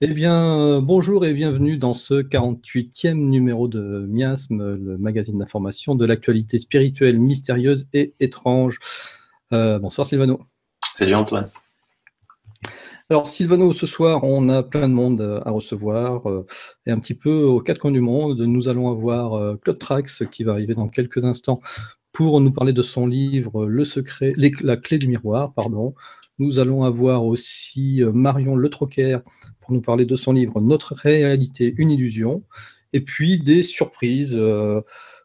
Eh bien, bonjour et bienvenue dans ce 48e numéro de Miasme, le magazine d'information de l'actualité spirituelle, mystérieuse et étrange. Bonsoir Sylvano. Salut Antoine. Alors Sylvano, ce soir, on a plein de monde à recevoir et un petit peu aux quatre coins du monde. Nous allons avoir Claude Trax qui va arriver dans quelques instants pour nous parler de son livre Le secret, la clé du miroir, pardon. Nous allons avoir aussi Marion Le Troquer pour nous parler de son livre Notre réalité, une illusion. Et puis des surprises de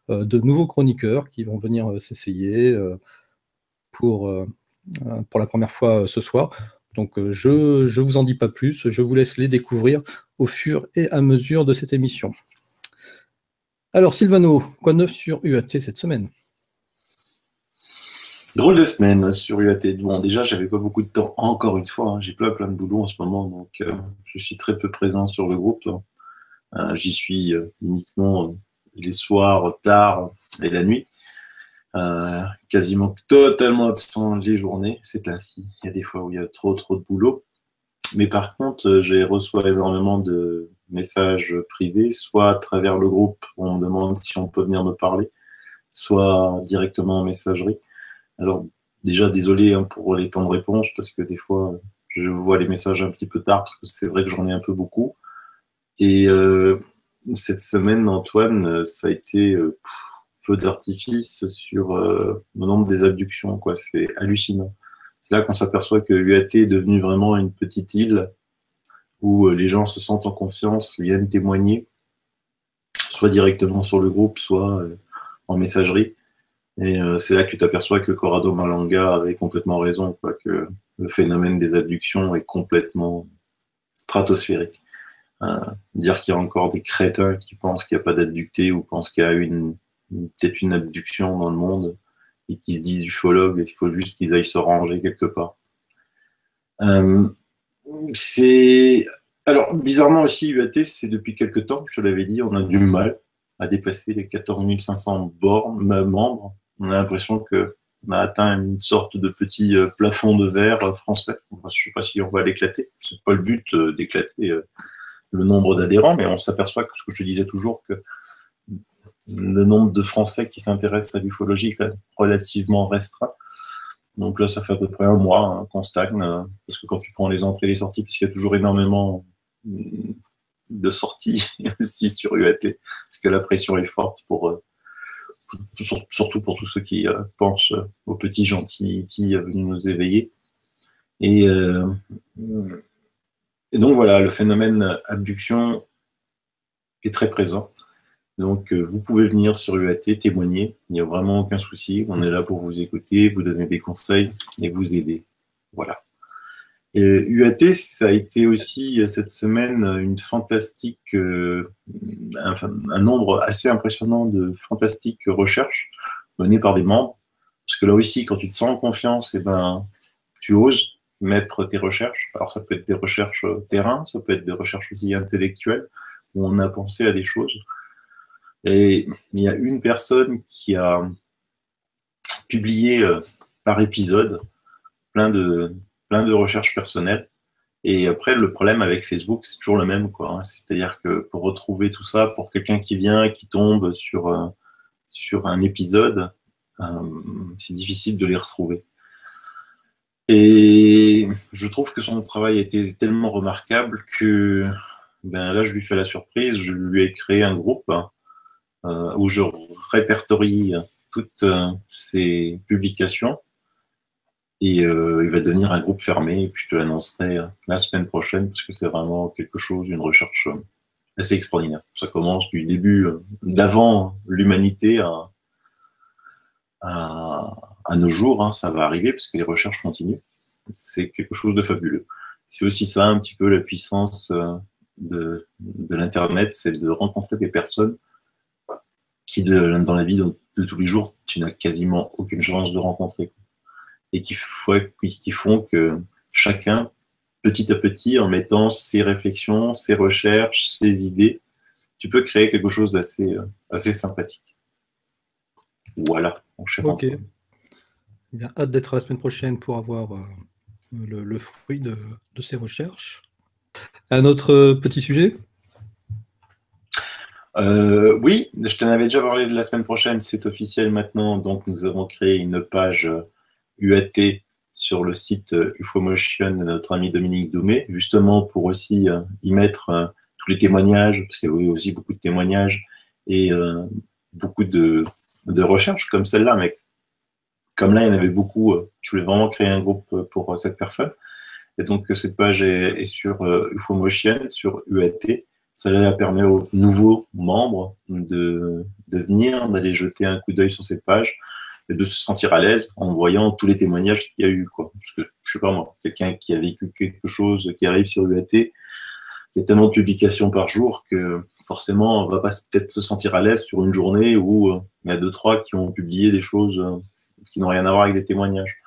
nouveaux chroniqueurs qui vont venir s'essayer pour la première fois ce soir. Donc je vous en dis pas plus, je vous laisse les découvrir au fur et à mesure de cette émission. Alors Sylvano, quoi de neuf sur UAT cette semaine? Drôle de semaine sur UAT. Bon, déjà, j'avais pas beaucoup de temps, encore une fois, hein. J'ai plein de boulot en ce moment, donc je suis très peu présent sur le groupe. J'y suis uniquement les soirs tard et la nuit. Quasiment totalement absent les journées. C'est ainsi. Il y a des fois où il y a trop de boulot. Mais par contre, j'ai reçu énormément de messages privés, soit à travers le groupe, où on me demande si on peut venir me parler, soit directement en messagerie. Alors, déjà, désolé pour les temps de réponse, parce que des fois, je vois les messages un petit peu tard, parce que c'est vrai que j'en ai un peu beaucoup. Et cette semaine, Antoine, ça a été feu d'artifice sur le nombre des abductions, quoi. C'est hallucinant. C'est là qu'on s'aperçoit que UAT est devenu vraiment une petite île où les gens se sentent en confiance, viennent témoigner, soit directement sur le groupe, soit en messagerie. Et c'est là que tu t'aperçois que Corrado Malanga avait complètement raison, quoi, que le phénomène des abductions est complètement stratosphérique. Dire qu'il y a encore des crétins qui pensent qu'il n'y a pas d'abductés ou pensent qu'il y a peut-être une abduction dans le monde et qui se disent ufologues, il faut juste qu'ils aillent se ranger quelque part. Euh, c'est... Alors, bizarrement aussi, UAT, c'est depuis quelques temps, je te l'avais dit, on a du mal à dépasser les 14 500 membres. On a l'impression qu'on a atteint une sorte de petit plafond de verre français. Je ne sais pas si on va l'éclater. C'est pas le but d'éclater le nombre d'adhérents, mais on s'aperçoit que ce que je te disais toujours, que le nombre de Français qui s'intéressent à l'ufologie est quand même relativement restreint. Donc là, ça fait à peu près un mois qu'on stagne, parce que quand tu prends les entrées et les sorties, parce qu'il y a toujours énormément de sorties aussi sur UAT, parce que la pression est forte surtout pour tous ceux qui pensent aux petits gentils venus nous éveiller. Et donc voilà, le phénomène abduction est très présent. Donc vous pouvez venir sur UAT, témoigner, il n'y a vraiment aucun souci. On est là pour vous écouter, vous donner des conseils et vous aider. Voilà. Et UAT, ça a été aussi cette semaine une fantastique, un nombre assez impressionnant de fantastiques recherches menées par des membres. Parce que là aussi, quand tu te sens en confiance, eh ben, tu oses mettre tes recherches. Alors ça peut être des recherches terrain, ça peut être des recherches aussi intellectuelles, où on a pensé à des choses. Et il y a une personne qui a publié par épisode plein de, plein de recherches personnelles. Et après, le problème avec Facebook, c'est toujours le même, quoi, hein. C'est-à-dire que pour retrouver tout ça, pour quelqu'un qui vient et qui tombe sur un épisode, c'est difficile de les retrouver. Et je trouve que son travail a été tellement remarquable que ben là, je lui fais la surprise, je lui ai créé un groupe où je répertorie toutes ses publications. Et il va devenir un groupe fermé, et puis je te l'annoncerai la semaine prochaine, parce que c'est vraiment quelque chose, une recherche assez extraordinaire. Ça commence du début, d'avant l'humanité à nos jours, hein, ça va arriver, parce que les recherches continuent. C'est quelque chose de fabuleux. C'est aussi ça, un petit peu, la puissance de l'Internet, c'est de rencontrer des personnes qui, dans la vie de tous les jours, tu n'as quasiment aucune chance de rencontrer. Et qui font que chacun, petit à petit, en mettant ses réflexions, ses recherches, ses idées, tu peux créer quelque chose d'assez assez sympathique. Voilà, mon cher Ok. Antoine. Bien, hâte d'être la semaine prochaine pour avoir le fruit de ces recherches. Un autre petit sujet? Oui, je t'en avais déjà parlé de la semaine prochaine, c'est officiel maintenant. Donc, nous avons créé une page UAT sur le site UFOmotion de notre ami Dominique Doumé, justement pour aussi y mettre tous les témoignages, parce qu'il y a eu aussi beaucoup de témoignages et beaucoup de recherches comme celle-là. Mais comme là, il y en avait beaucoup, je voulais vraiment créer un groupe pour cette personne. Et donc, cette page est sur UFOmotion, sur UAT. Ça permet aux nouveaux membres de venir, d'aller jeter un coup d'œil sur cette page et de se sentir à l'aise en voyant tous les témoignages qu'il y a eu, quoi. Parce que, je sais pas moi, quelqu'un qui a vécu quelque chose, qui arrive sur UAT, il y a tellement de publications par jour que forcément, on va pas peut-être se sentir à l'aise sur une journée où il y a deux, trois qui ont publié des choses qui n'ont rien à voir avec des témoignages.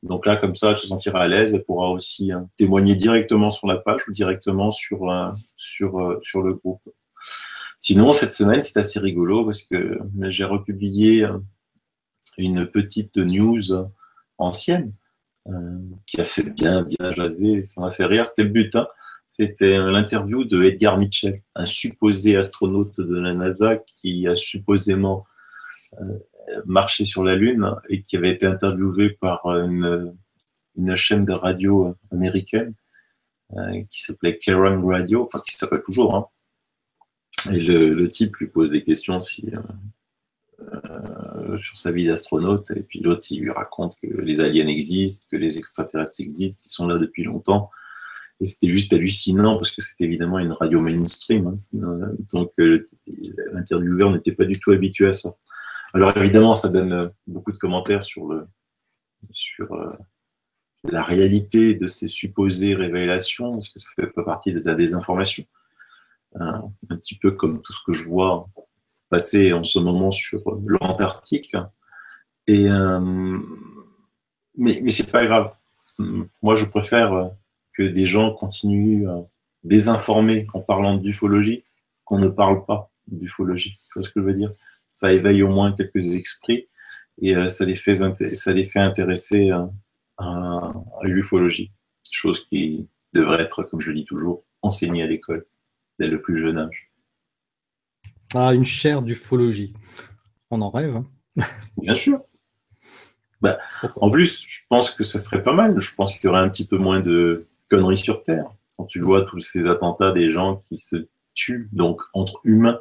Donc là, comme ça, elle se sentira à l'aise, elle pourra aussi témoigner directement sur la page ou directement sur le groupe. Sinon, cette semaine, c'est assez rigolo parce que j'ai republié une petite news ancienne qui a fait bien jaser, ça m'a fait rire, c'était le but, hein. C'était l'interview de Edgar Mitchell, un supposé astronaute de la NASA qui a supposément marché sur la Lune et qui avait été interviewé par une chaîne de radio américaine qui s'appelait Kerrang Radio, enfin qui s'appelle toujours, hein. Et le type lui pose des questions sur sa vie d'astronaute, et puis l'autre il lui raconte que les aliens existent, que les extraterrestres existent, ils sont là depuis longtemps. Et c'était juste hallucinant parce que c'était évidemment une radio mainstream, hein. Donc l'intervieweur n'était pas du tout habitué à ça. Alors évidemment, ça donne beaucoup de commentaires sur la réalité de ces supposées révélations, parce que ça fait pas partie de la désinformation. Un petit peu comme tout ce que je vois passer en ce moment sur l'Antarctique. Et, mais c'est pas grave. Moi, je préfère que des gens continuent à désinformer en parlant d'ufologie qu'on ne parle pas d'ufologie. Tu vois ce que je veux dire? Ça éveille au moins quelques esprits et ça les fait intéresser à l'ufologie. Chose qui devrait être, comme je le dis toujours, enseignée à l'école dès le plus jeune âge. Ah, une chaire d'ufologie. On en rêve, hein. Bien sûr. Bah, en plus, je pense que ça serait pas mal. Je pense qu'il y aurait un petit peu moins de conneries sur Terre. Quand tu vois tous ces attentats des gens qui se tuent, donc entre humains,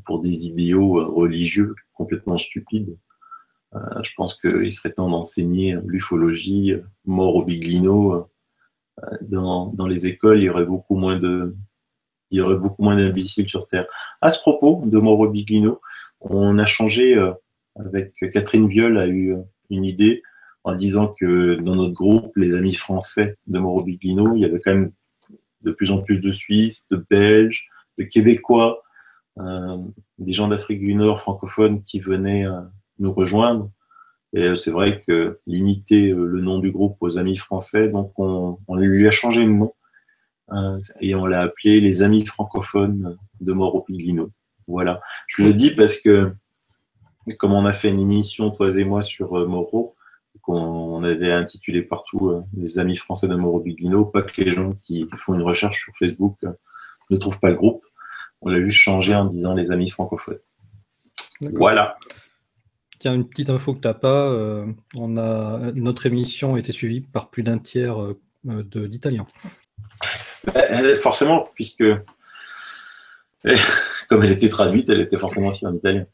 pour des idéaux religieux complètement stupides, je pense qu'il serait temps d'enseigner l'ufologie, mort au biglino, dans les écoles. Il y aurait beaucoup moins d'imbéciles sur Terre. À ce propos de mort au biglino, on a changé avec Catherine Viol a eu une idée en disant que dans notre groupe, les amis français de Mauro Biglino, il y avait quand même de plus en plus de Suisses, de Belges, de Québécois, des gens d'Afrique du Nord francophones qui venaient nous rejoindre. Et c'est vrai que limiter le nom du groupe aux amis français, donc on lui a changé le nom et on l'a appelé les amis francophones de Mauro Biglino. Voilà. Je le dis parce que comme on a fait une émission, toi et moi, sur Mauro, qu'on avait intitulé partout les amis français de Mauro Biglino, pas que les gens qui font une recherche sur Facebook ne trouvent pas le groupe. On l'a juste changé en disant les amis francophones. Voilà. Tiens, une petite info que tu n'as pas, notre émission a été suivie par plus d'un tiers d'Italiens. Forcément, puisque comme elle était traduite, elle était forcément aussi en italien.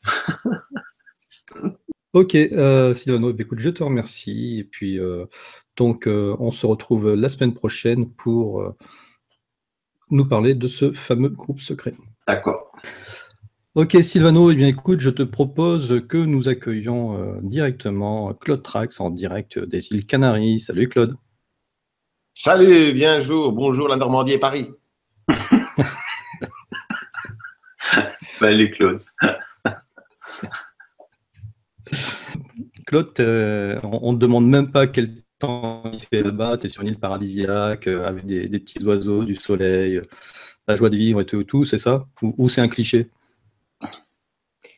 Ok, Silvano, écoute, je te remercie. Et puis, donc, on se retrouve la semaine prochaine pour nous parler de ce fameux groupe secret. D'accord. Ok, Silvano, eh bien, écoute, je te propose que nous accueillions directement Claude Trax en direct des îles Canaries. Salut Claude. Salut, bonjour la Normandie et Paris. Salut Claude. Claude, on ne te demande même pas quel temps il fait là-bas. Tu es sur une île paradisiaque avec des petits oiseaux, du soleil, la joie de vivre et tout, c'est ça? Ou c'est un cliché?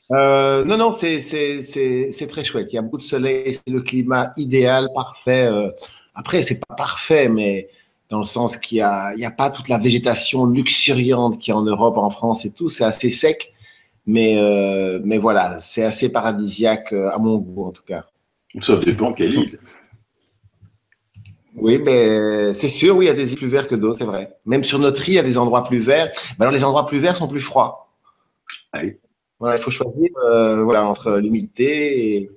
Non, c'est très chouette. Il y a beaucoup de soleil, c'est le climat idéal, parfait. Après, c'est pas parfait, mais dans le sens qu'il y a pas toute la végétation luxuriante qu'il y a en Europe, en France et tout. C'est assez sec, mais voilà, c'est assez paradisiaque à mon goût en tout cas. Ça dépend quelle île. Oui, mais c'est sûr, oui, il y a des îles plus vertes que d'autres, c'est vrai. Même sur notre île, il y a des endroits plus verts. Mais alors, les endroits plus verts sont plus froids. Oui. Voilà, il faut choisir voilà, entre l'humidité et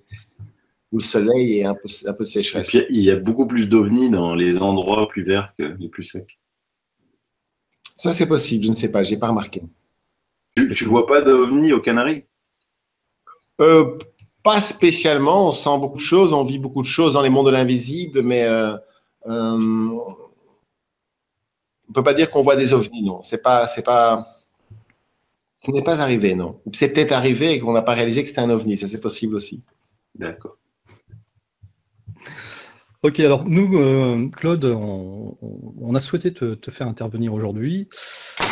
où le soleil et un peu de Et sécheresse. puis, il y a beaucoup plus d'ovnis dans les endroits plus verts que les plus secs. Ça, c'est possible, je ne sais pas, j'ai pas remarqué. Tu vois pas d'ovnis aux Canaries? Euh, Pas spécialement, on sent beaucoup de choses, on vit beaucoup de choses dans les mondes de l'invisible, mais on peut pas dire qu'on voit des ovnis, non. Ce n'est pas arrivé, non. Ou c'est peut-être arrivé et qu'on n'a pas réalisé que c'était un ovni, ça c'est possible aussi. D'accord. Ok, alors nous, Claude, on a souhaité te faire intervenir aujourd'hui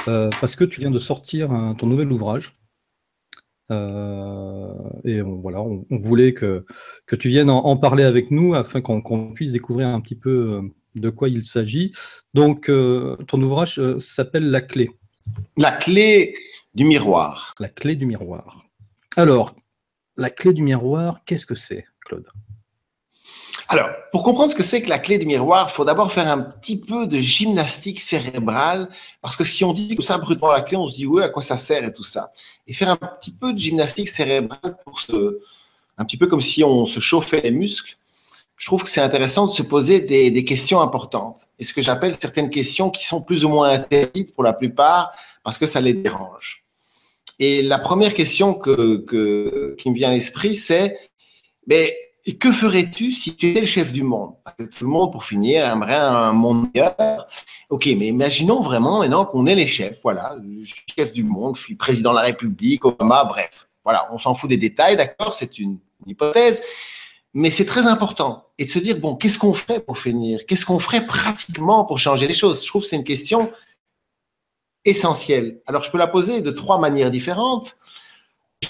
parce que tu viens de sortir ton nouvel ouvrage. Et voilà, on voulait que tu viennes en parler avec nous afin qu'on puisse découvrir un petit peu de quoi il s'agit. Donc, ton ouvrage s'appelle La clé. La clé du miroir. La clé du miroir. Alors, la clé du miroir, qu'est-ce que c'est, Claude? Alors, pour comprendre ce que c'est que la clé du miroir, il faut d'abord faire un petit peu de gymnastique cérébrale, parce que si on dit que ça brutalement la clé, on se dit oui, à quoi ça sert et tout ça. Et faire un petit peu de gymnastique cérébrale un petit peu comme si on se chauffait les muscles. Je trouve que c'est intéressant de se poser des questions importantes. Et ce que j'appelle certaines questions qui sont plus ou moins interdites pour la plupart, parce que ça les dérange. Et la première question qui me vient à l'esprit, c'est mais que ferais-tu si tu étais le chef du monde? Parce que tout le monde, pour finir, aimerait un monde meilleur. Ok, mais imaginons vraiment maintenant qu'on est les chefs. Voilà, je suis chef du monde, je suis président de la République, Obama, bref. Voilà, on s'en fout des détails, d'accord? C'est une hypothèse. Mais c'est très important. Et de se dire, bon, qu'est-ce qu'on ferait pour finir? Qu'est-ce qu'on ferait pratiquement pour changer les choses? Je trouve que c'est une question essentielle. Alors, je peux la poser de 3 manières différentes.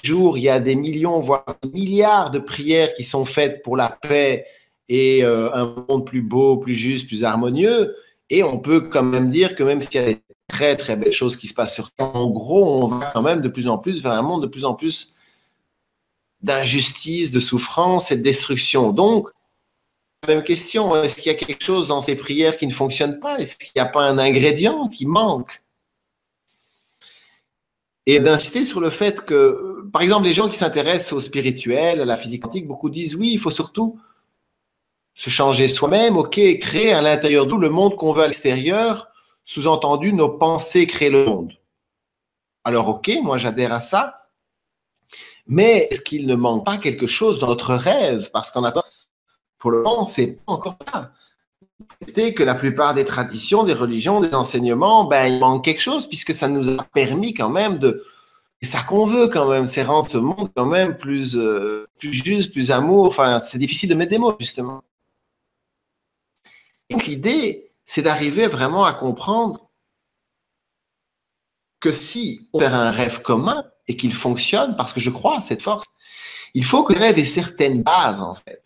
Jour, il y a des millions, voire des milliards de prières qui sont faites pour la paix et un monde plus beau, plus juste, plus harmonieux. Et on peut quand même dire que même s'il y a des très, très belles choses qui se passent sur Terre, en gros, on va quand même de plus en plus vers un monde de plus en plus d'injustice, de souffrance et de destruction. Donc, même question, est-ce qu'il y a quelque chose dans ces prières qui ne fonctionne pas? Est-ce qu'il n'y a pas un ingrédient qui manque? Et d'insister sur le fait que, par exemple, les gens qui s'intéressent au spirituel, à la physique quantique, beaucoup disent oui, il faut surtout se changer soi-même, ok, créer à l'intérieur de nous le monde qu'on veut à l'extérieur, sous-entendu, nos pensées créent le monde. Alors, ok, moi j'adhère à ça, mais est-ce qu'il ne manque pas quelque chose dans notre rêve? Parce qu'en attendant, pour le moment, c'est pas encore ça. C'est que la plupart des traditions, des religions, des enseignements, ben, il manque quelque chose puisque ça nous a permis quand même de. C'est ça qu'on veut quand même, c'est rendre ce monde quand même plus juste, plus amour. Enfin, c'est difficile de mettre des mots justement. Donc l'idée, c'est d'arriver vraiment à comprendre que si on fait un rêve commun et qu'il fonctionne, parce que je crois à cette force, il faut que le rêve ait certaines bases en fait.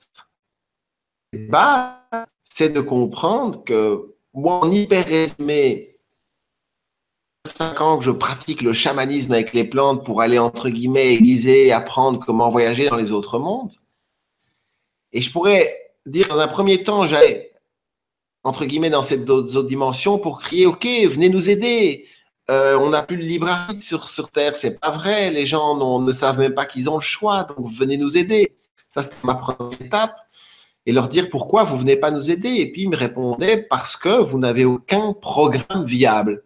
Les bases, c'est de comprendre que moi, en hyper résumé, 5 ans que je pratique le chamanisme avec les plantes pour aller, entre guillemets, aiguiser et apprendre comment voyager dans les autres mondes. Et je pourrais dire, dans un premier temps, j'allais, entre guillemets, dans cette autre dimension pour crier, OK, venez nous aider. On n'a plus de libre arbitre sur Terre, c'est pas vrai. Les gens ne savent même pas qu'ils ont le choix, donc venez nous aider. Ça, c'était ma première étape. Et leur dire pourquoi vous venez pas nous aider. Et puis, ils me répondaient, parce que vous n'avez aucun programme viable.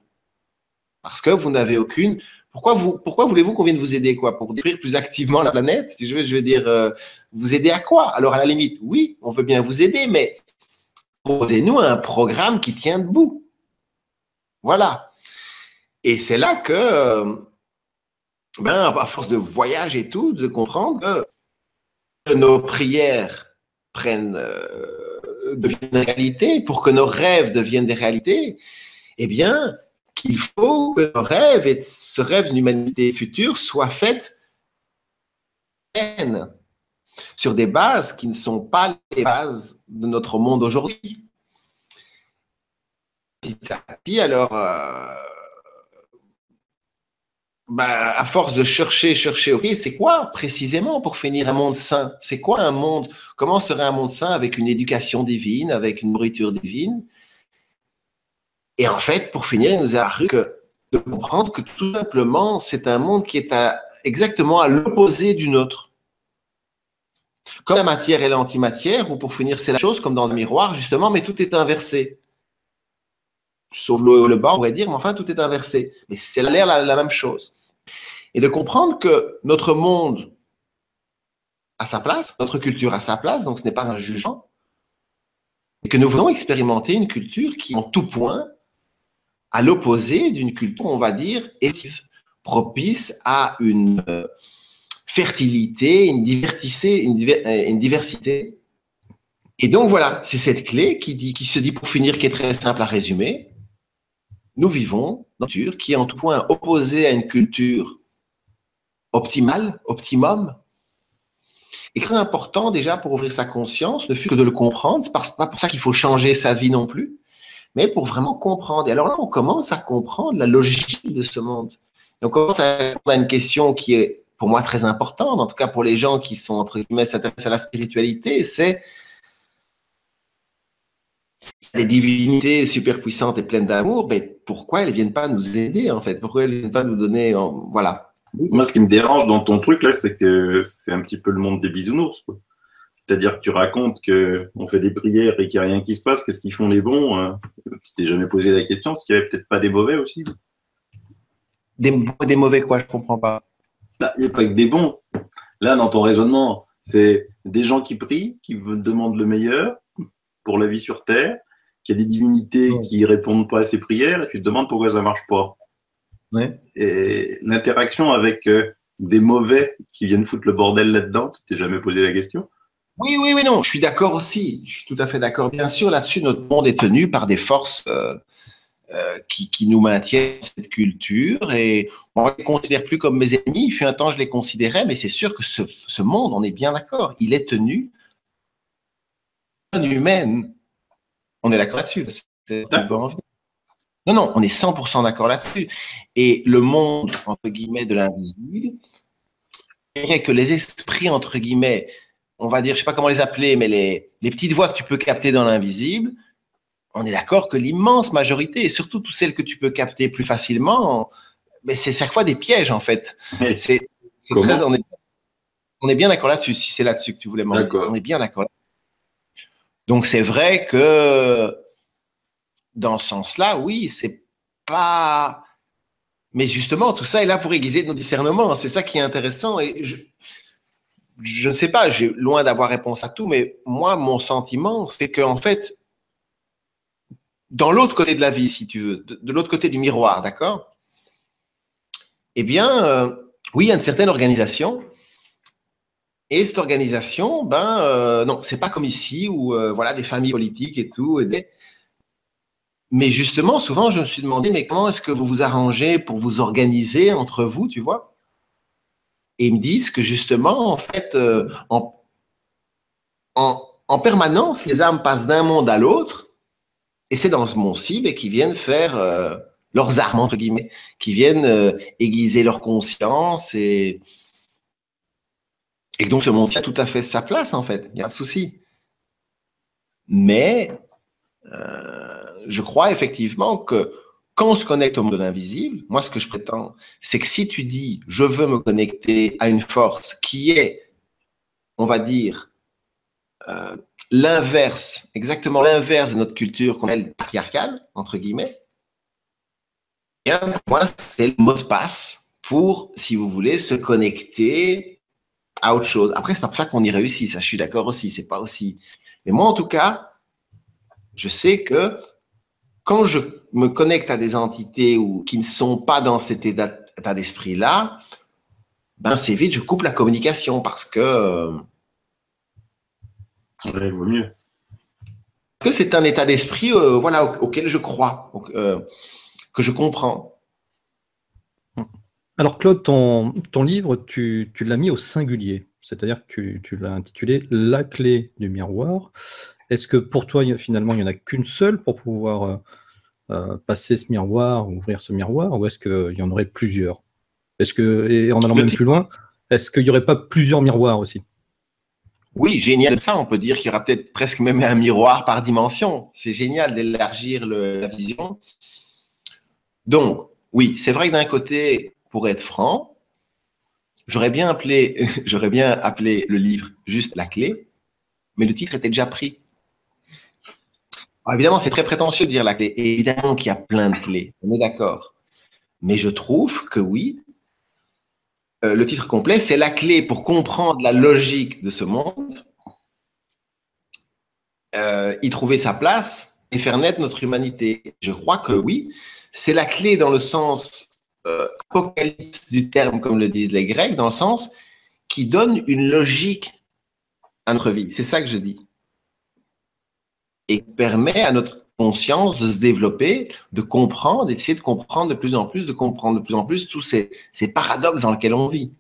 Parce que vous n'avez aucune. Pourquoi voulez-vous qu'on vienne vous aider quoi? Pour détruire plus activement la planète? Je veux dire, vous aider à quoi? Alors, à la limite, oui, on veut bien vous aider, mais proposez-nous un programme qui tient debout. Voilà. Et c'est là que, à force de voyage et tout, de comprendre que nos prières deviennent réalité, pour que nos rêves deviennent des réalités, eh bien, qu'il faut que nos rêves et ce rêve d'une humanité future soient faits sur des bases qui ne sont pas les bases de notre monde aujourd'hui. petit à petit, alors, à force de chercher, ok, c'est quoi précisément pour finir un monde sain? C'est quoi un monde? Comment serait un monde sain avec une éducation divine, avec une nourriture divine? Et en fait, pour finir, il nous a paru de comprendre que tout simplement, c'est un monde qui est exactement à l'opposé du nôtre. Comme la matière et l'antimatière, ou pour finir, c'est la chose comme dans un miroir, justement, mais tout est inversé. Sauf le bas, on pourrait dire, mais enfin, tout est inversé. Mais c'est l'air la même chose. Et de comprendre que notre monde a sa place, notre culture a sa place, donc ce n'est pas un jugement, et que nous voulons expérimenter une culture qui, en tout point, à l'opposé d'une culture, on va dire, propice à une fertilité, une diversité. Et donc voilà, c'est cette clé qui se dit, pour finir, qui est très simple à résumer. Nous vivons une culture qui est en tout point opposée à une culture optimale, optimum. Et très important déjà pour ouvrir sa conscience, ne fût que de le comprendre. C'est pas pour ça qu'il faut changer sa vie non plus, mais pour vraiment comprendre. Et alors là, on commence à comprendre la logique de ce monde. Et on commence à répondre à une question qui est pour moi très importante, en tout cas pour les gens qui sont, entre guillemets, s'intéressent à la spiritualité, c'est les divinités super puissantes et pleines d'amour, mais pourquoi elles ne viennent pas nous aider, en fait? Pourquoi elles ne viennent pas nous donner... Voilà. Moi, ce qui me dérange dans ton truc, là, c'est que c'est un petit peu le monde des bisounours, quoi. C'est-à-dire que tu racontes qu'on fait des prières et qu'il n'y a rien qui se passe, qu'est-ce qu'ils font les bons? Tu t'es jamais posé la question, est-ce qu'il n'y avait peut-être pas des mauvais aussi? Des mauvais quoi, je ne comprends pas. Il n'y a pas que des bons. Là, dans ton raisonnement, c'est des gens qui prient, qui demandent le meilleur pour la vie sur Terre, qu'il y a des divinités qui ne répondent pas à ces prières, et tu te demandes pourquoi ça ne marche pas. Ouais. Et l'interaction avec des mauvais qui viennent foutre le bordel là-dedans, tu t'es jamais posé la question? Oui, non, je suis d'accord aussi. Je suis tout à fait d'accord. Bien sûr, là-dessus, notre monde est tenu par des forces qui nous maintiennent cette culture et on ne les considère plus comme mes ennemis. Il fut un temps, je les considérais, mais c'est sûr que ce monde, on est bien d'accord, il est tenu par humaine. On est d'accord là-dessus. Non, on est 100% d'accord là-dessus. Et le monde, entre guillemets, de l'invisible, c'est que les esprits, entre guillemets, on va dire, je ne sais pas comment les appeler, mais les petites voix que tu peux capter dans l'invisible, on est d'accord que l'immense majorité, et surtout toutes celles que tu peux capter plus facilement, mais c'est chaque fois des pièges, en fait. C'est très, on est bien d'accord là-dessus, si c'est là-dessus que tu voulais m'en dire. On est bien d'accord. Donc, c'est vrai que dans ce sens-là, oui, c'est pas... Mais justement, tout ça est là pour aiguiser nos discernements. C'est ça qui est intéressant. Et je ne sais pas, j'ai loin d'avoir réponse à tout, mais moi, mon sentiment, c'est qu'en fait, dans l'autre côté de la vie, si tu veux, de l'autre côté du miroir, d'accord? Eh bien, oui, il y a une certaine organisation. Et cette organisation, non, c'est pas comme ici où, voilà, des familles politiques et tout. Mais justement, souvent, je me suis demandé, mais comment est-ce que vous vous arrangez pour vous organiser entre vous, tu vois? Et ils me disent que justement, en fait, en permanence, les âmes passent d'un monde à l'autre. Et c'est dans ce monde-ci qu'ils viennent faire leurs armes, entre guillemets, qui viennent aiguiser leur conscience. Et donc, ce monde-ci a tout à fait sa place, en fait. Il n'y a pas de souci. Mais je crois effectivement que quand on se connecte au monde de l'invisible, moi, ce que je prétends, c'est que si tu dis « je veux me connecter à une force qui est, on va dire, l'inverse, exactement l'inverse de notre culture qu'on appelle patriarcale, entre guillemets, bien, pour moi, c'est le mot de passe pour, si vous voulez, se connecter à autre chose. Après, c'est pas pour ça qu'on y réussit, ça, je suis d'accord aussi, c'est pas aussi. Mais moi, en tout cas, je sais que quand je me connecte à des entités qui ne sont pas dans cet état d'esprit-là, c'est vite, je coupe la communication parce que... Ouais, vaut mieux. Que c'est un état d'esprit voilà, auquel je crois, que je comprends. Alors Claude, ton livre, tu l'as mis au singulier, c'est-à-dire que tu l'as intitulé « La clé du miroir ». Est-ce que pour toi, finalement, il n'y en a qu'une seule pour pouvoir passer ce miroir, ouvrir ce miroir, ou est-ce qu'il y en aurait plusieurs? Est-ce que, et en allant même plus loin, est-ce qu'il n'y aurait pas plusieurs miroirs aussi? Oui, génial. Ça, on peut dire qu'il y aura peut-être presque même un miroir par dimension. C'est génial d'élargir la vision. Donc, oui, c'est vrai que d'un côté, pour être franc, j'aurais bien appelé le livre juste La Clé, mais le titre était déjà pris. Alors, évidemment, c'est très prétentieux de dire la clé. Et évidemment qu'il y a plein de clés, on est d'accord. Mais je trouve que oui, le titre complet, c'est la clé pour comprendre la logique de ce monde, y trouver sa place et faire naître notre humanité. Je crois que oui, c'est la clé dans le sens apocalypse du terme, comme le disent les Grecs, dans le sens qui donne une logique à notre vie. C'est ça que je dis. Et permet à notre conscience de se développer, de comprendre, d'essayer de comprendre de plus en plus, de comprendre de plus en plus tous ces paradoxes dans lesquels on vit.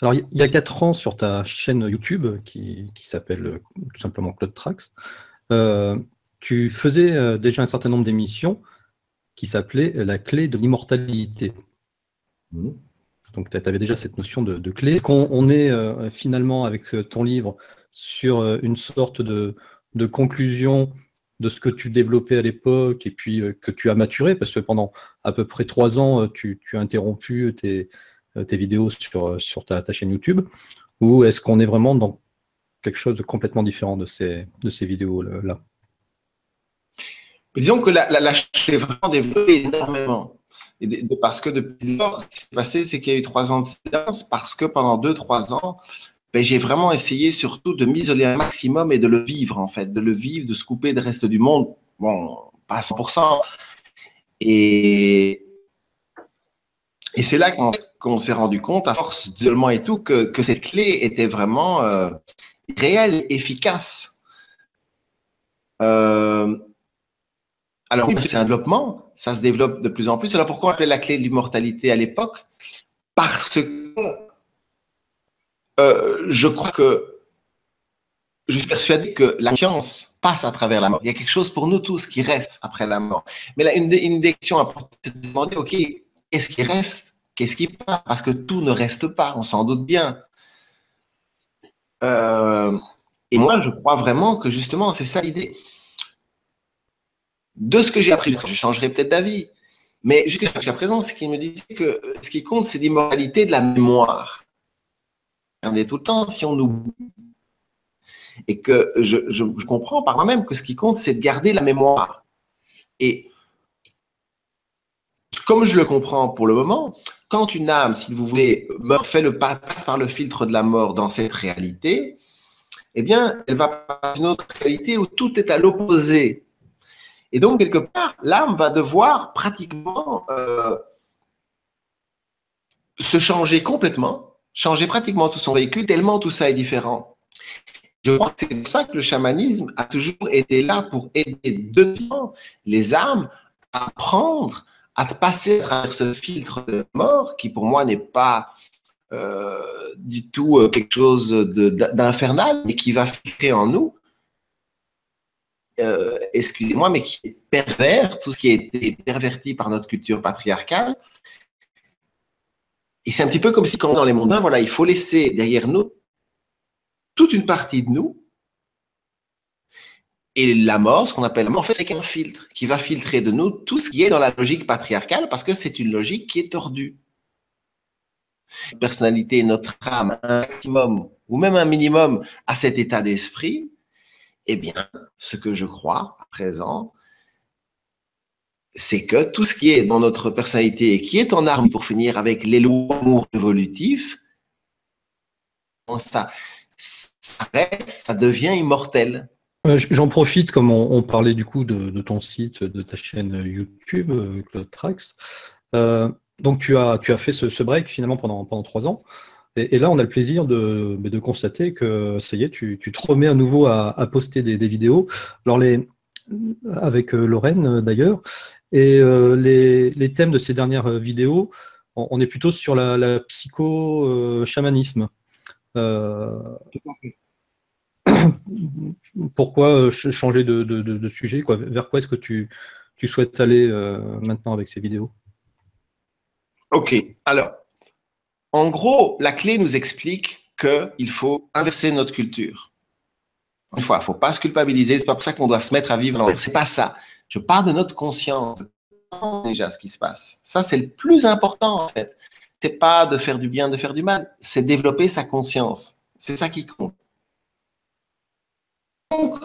Alors, il y a 4 ans, sur ta chaîne YouTube, qui s'appelle tout simplement Claude Trax, tu faisais déjà un certain nombre d'émissions qui s'appelaient La clé de l'immortalité. Donc, tu avais déjà cette notion de clé. On est finalement, avec ton livre, sur une sorte de conclusion de ce que tu développais à l'époque et puis que tu as maturé, parce que pendant à peu près 3 ans, tu as interrompu tes vidéos sur ta chaîne YouTube, ou est-ce qu'on est vraiment dans quelque chose de complètement différent de ces vidéos-là? Disons que la chaîne s'est vraiment développée énormément. Parce que depuis lors, ce qui s'est passé, c'est qu'il y a eu 3 ans de silence, parce que pendant 2-3 ans, j'ai vraiment essayé surtout de m'isoler un maximum et de le vivre, en fait, de le vivre, de se couper du reste du monde. Bon, pas à 100%. Et c'est là qu'on s'est rendu compte, à force d'isolement et tout, que cette clé était vraiment réelle, efficace. Alors oui, c'est un développement, ça se développe de plus en plus. Alors pourquoi on appelait la clé de l'immortalité à l'époque? Parce que je crois que je suis persuadé que la conscience passe à travers la mort. Il y a quelque chose pour nous tous qui reste après la mort. Mais là, une des questions importantes, c'est de demander, OK, qu'est-ce qui reste? Qu'est-ce qui part? Parce que tout ne reste pas, on s'en doute bien. Et moi, je crois vraiment que justement, c'est ça l'idée. De ce que j'ai appris, je changerai peut-être d'avis, mais jusqu'à présent, ce qui me disait que ce qui compte, c'est l'immortalité de la mémoire. Regardez tout le temps, si on oublie, et que je comprends par moi-même que ce qui compte, c'est de garder la mémoire. Et comme je le comprends pour le moment, quand une âme, si vous voulez, passe par le filtre de la mort dans cette réalité, eh bien, elle va passer dans une autre réalité où tout est à l'opposé. Et donc, quelque part, l'âme va devoir pratiquement se changer complètement, changer pratiquement tout son véhicule, tellement tout ça est différent. Je crois que c'est pour ça que le chamanisme a toujours été là pour aider les âmes à apprendre à passer à travers ce filtre de mort qui, pour moi, n'est pas du tout quelque chose d'infernal, mais qui va filtrer en nous, excusez-moi, mais qui est pervers, tout ce qui a été perverti par notre culture patriarcale. Et c'est un petit peu comme si, quand on est dans les mondains, voilà, il faut laisser derrière nous toute une partie de nous. Et la mort, ce qu'on appelle la mort, en fait, c'est qu'un filtre qui va filtrer de nous tout ce qui est dans la logique patriarcale, parce que c'est une logique qui est tordue. Notre personnalité, notre âme, un maximum ou même un minimum à cet état d'esprit, eh bien, ce que je crois à présent, c'est que tout ce qui est dans notre personnalité et qui est en harmonie, pour finir avec les lois d'amour évolutif, ça reste, ça devient immortel. J'en profite, comme on parlait du coup de ton site, de ta chaîne YouTube, Claude Trax. Donc tu as fait ce break finalement pendant 3 ans. Et là, on a le plaisir de constater que ça y est, tu te remets à nouveau à poster des vidéos. Alors avec Lorraine d'ailleurs. Et les thèmes de ces dernières vidéos, on est plutôt sur la psycho-chamanisme. Pourquoi changer de sujet, quoi? Vers quoi est-ce que tu tu souhaites aller maintenant avec ces vidéos? Ok, alors, en gros, la clé nous explique qu'il faut inverser notre culture. Une fois, il ne faut pas se culpabiliser, c'est pas pour ça qu'on doit se mettre à vivre l'envers. C'est pas ça. Je parle de notre conscience, déjà ce qui se passe. Ça, c'est le plus important en fait. C'est pas de faire du bien, de faire du mal, c'est développer sa conscience. C'est ça qui compte. Donc,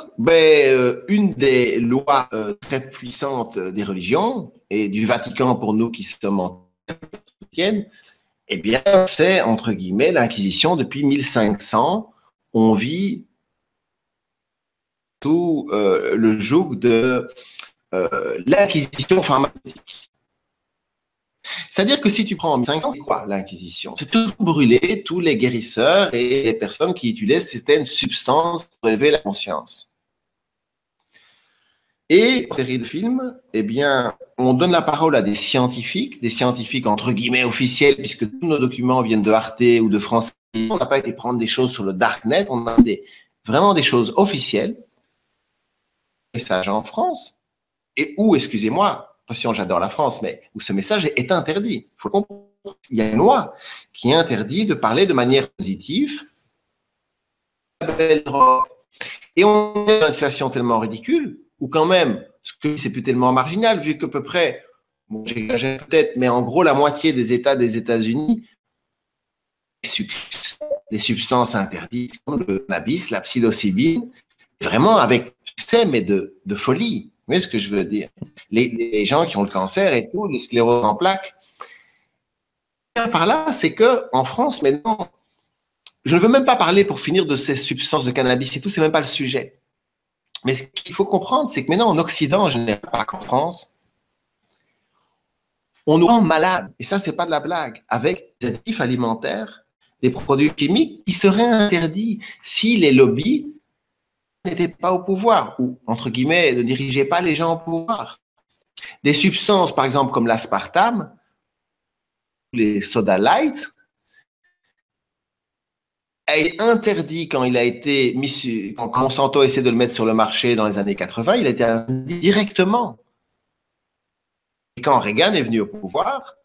une des lois très puissantes des religions et du Vatican pour nous qui sommes en chrétienne, eh bien, c'est entre guillemets l'Inquisition depuis 1500. On vit sous le joug de l'Inquisition pharmaceutique. C'est-à-dire que si tu prends en 1500, c'est quoi l'Inquisition? C'est tout brûler, tous les guérisseurs et les personnes qui utilisaient certaines substances pour élever la conscience. Et dans cette série de films, eh bien, on donne la parole à des scientifiques entre guillemets officiels, puisque tous nos documents viennent de Arte ou de France. On n'a pas été prendre des choses sur le darknet, on a vraiment des choses officielles. Message en France, et où, excusez-moi, attention, j'adore la France, mais où ce message est interdit. Il faut comprendre. Il y a une loi qui interdit de parler de manière positive. Et on est dans une situation tellement ridicule, ou quand même, ce que c'est plus tellement marginal, vu qu'à peu près, bon, j'exagère peut-être, mais en gros, la moitié des États des États-Unis, des substances interdites, comme le cannabis, la psilocybine, vraiment avec succès, mais de folie. Vous voyez ce que je veux dire? Les gens qui ont le cancer et tout, le sclérose en plaques. Par là, c'est qu'en France, maintenant, je ne veux même pas parler pour finir de ces substances de cannabis et tout, c'est même pas le sujet. Mais ce qu'il faut comprendre, c'est que maintenant, en Occident, en général, pas qu'en France, on nous rend malades, et ça, c'est pas de la blague, avec des additifs alimentaires, des produits chimiques qui seraient interdits si les lobbies n'étaient pas au pouvoir, ou, entre guillemets, ne dirigeaient pas les gens au pouvoir. Des substances, par exemple, comme l'aspartame, les soda light, est interdit quand il a été mis, quand Monsanto essaie de le mettre sur le marché dans les années 80, il a été interdit directement. Et quand Reagan est venu au pouvoir,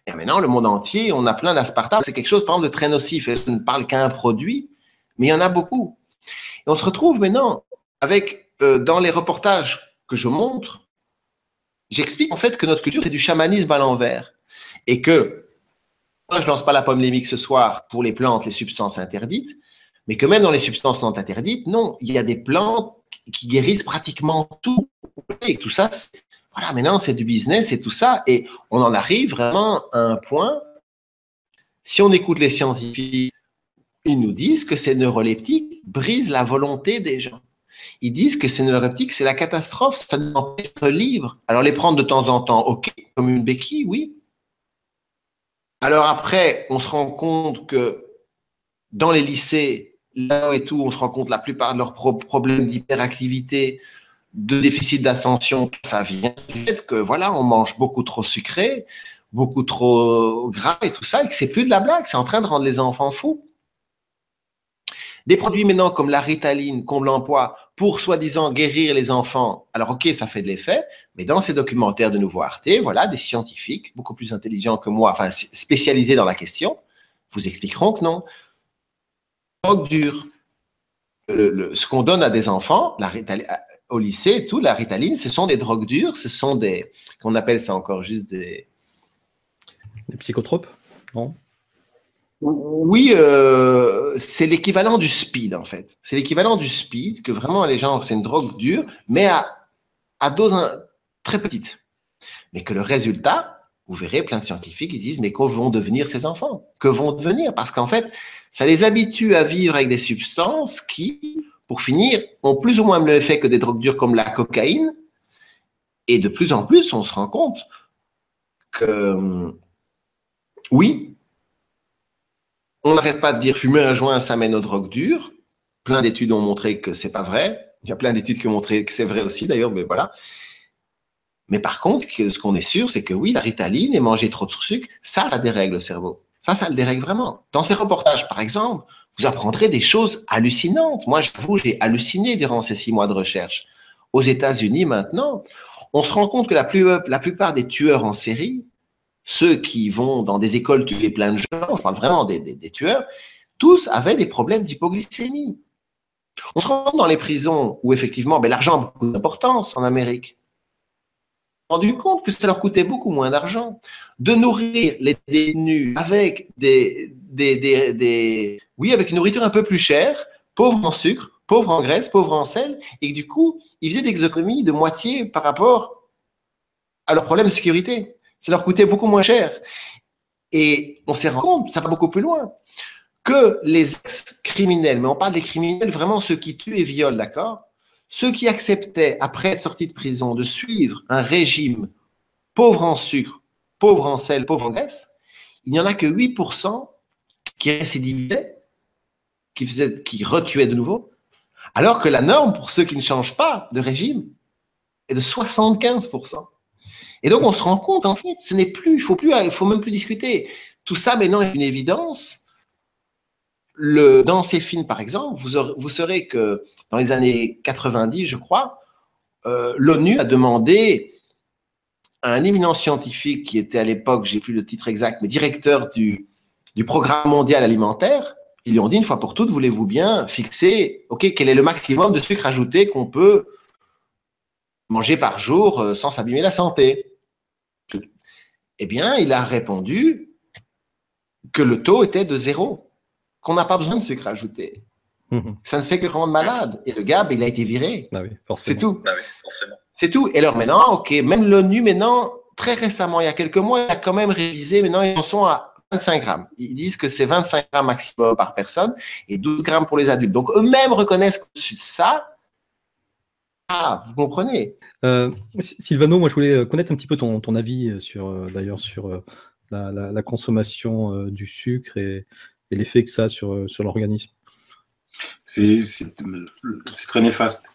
et maintenant, le monde entier, on a plein d'aspartame. C'est quelque chose, par exemple, de très nocif. Et je ne parle qu'un produit, mais il y en a beaucoup. Et on se retrouve maintenant avec, dans les reportages que je montre, j'explique en fait que notre culture, c'est du chamanisme à l'envers. Et que, moi, je ne lance pas la polémique ce soir pour les plantes, les substances interdites, mais que même dans les substances non interdites, non, il y a des plantes qui guérissent pratiquement tout. Et tout ça, voilà, maintenant, c'est du business et tout ça. Et on en arrive vraiment à un point, si on écoute les scientifiques, ils nous disent que ces neuroleptiques brisent la volonté des gens. Ils disent que ces neuroleptiques, c'est la catastrophe, ça nous empêche d'être libre. Alors, les prendre de temps en temps, ok, comme une béquille, oui. Alors après, on se rend compte que dans les lycées, là et tout, on se rend compte que la plupart de leurs problèmes d'hyperactivité, de déficit d'attention, ça vient du fait que voilà, on mange beaucoup trop sucré, beaucoup trop gras et tout ça, et que c'est plus de la blague, c'est en train de rendre les enfants fous. Des produits maintenant comme la Ritaline, Comble Emploi, pour soi-disant guérir les enfants. Alors ok, ça fait de l'effet, mais dans ces documentaires de Nouveau Arte, voilà, des scientifiques beaucoup plus intelligents que moi, enfin spécialisés dans la question, vous expliqueront que non. Drogue dure. Ce qu'on donne à des enfants, au lycée et tout, la Ritaline, ce sont des drogues dures, ce sont des, qu'on appelle ça encore juste des psychotropes, non? Oui, c'est l'équivalent du speed, en fait. C'est l'équivalent du speed, que vraiment, les gens, c'est une drogue dure, mais à dose très petite. Mais que le résultat, vous verrez, plein de scientifiques, ils disent, mais que vont devenir ces enfants? Que vont devenir? Parce qu'en fait, ça les habitue à vivre avec des substances qui, pour finir, ont plus ou moins le même effet que des drogues dures comme la cocaïne. Et de plus en plus, on se rend compte que, oui, on n'arrête pas de dire fumer un joint, ça mène aux drogues dures. Plein d'études ont montré que c'est pas vrai. Il y a plein d'études qui ont montré que c'est vrai aussi, d'ailleurs, mais voilà. Mais par contre, ce qu'on est sûr, c'est que oui, la Ritaline et manger trop de sucre, ça dérègle le cerveau. Ça le dérègle vraiment. Dans ces reportages, par exemple, vous apprendrez des choses hallucinantes. Moi, j'avoue, j'ai halluciné durant ces 6 mois de recherche. Aux États-Unis, maintenant, on se rend compte que la plupart des tueurs en série, ceux qui vont dans des écoles tuer plein de gens, je parle vraiment des tueurs, tous avaient des problèmes d'hypoglycémie. On se rend compte dans les prisons où effectivement l'argent a beaucoup d'importance en Amérique. On s'est rendu compte que ça leur coûtait beaucoup moins d'argent de nourrir les détenus avec avec une nourriture un peu plus chère, pauvre en sucre, pauvre en graisse, pauvre en sel, et que du coup, ils faisaient des économies de moitié par rapport à leurs problèmes de sécurité. Ça leur coûtait beaucoup moins cher. Et on s'est rendu compte, ça va beaucoup plus loin, que les ex-criminels, mais on parle des criminels vraiment ceux qui tuent et violent, d'accord? Ceux qui acceptaient, après être sortis de prison, de suivre un régime pauvre en sucre, pauvre en sel, pauvre en graisse, il n'y en a que 8% qui récidivaient, qui retuaient de nouveau, alors que la norme pour ceux qui ne changent pas de régime est de 75%. Et donc, on se rend compte, en fait, ce n'est plus, il faut même plus discuter. Tout ça, maintenant, est une évidence. Dans ces films, par exemple, vous saurez que dans les années 90, je crois, l'ONU a demandé à un éminent scientifique qui était à l'époque, j'ai plus le titre exact, mais directeur du programme mondial alimentaire, ils lui ont dit une fois pour toutes, voulez-vous bien fixer, quel est le maximum de sucre ajouté qu'on peut manger par jour sans s'abîmer la santé? Eh bien, il a répondu que le taux était de 0, qu'on n'a pas besoin de sucre ajouté. Ça ne fait que rendre malade. Et le gars, il a été viré. Ah oui, c'est tout. Ah oui, forcément. C'est tout. Et alors maintenant, même l'ONU, maintenant, très récemment, il y a quelques mois, il a quand même révisé. Maintenant, ils en sont à 25 grammes. Ils disent que c'est 25 grammes maximum par personne et 12 grammes pour les adultes. Donc, eux-mêmes reconnaissent qu'au-dessus de ça, vous comprenez. Sylvano, moi, je voulais connaître un petit peu ton avis sur la consommation du sucre et l'effet que ça a sur l'organisme. C'est très néfaste.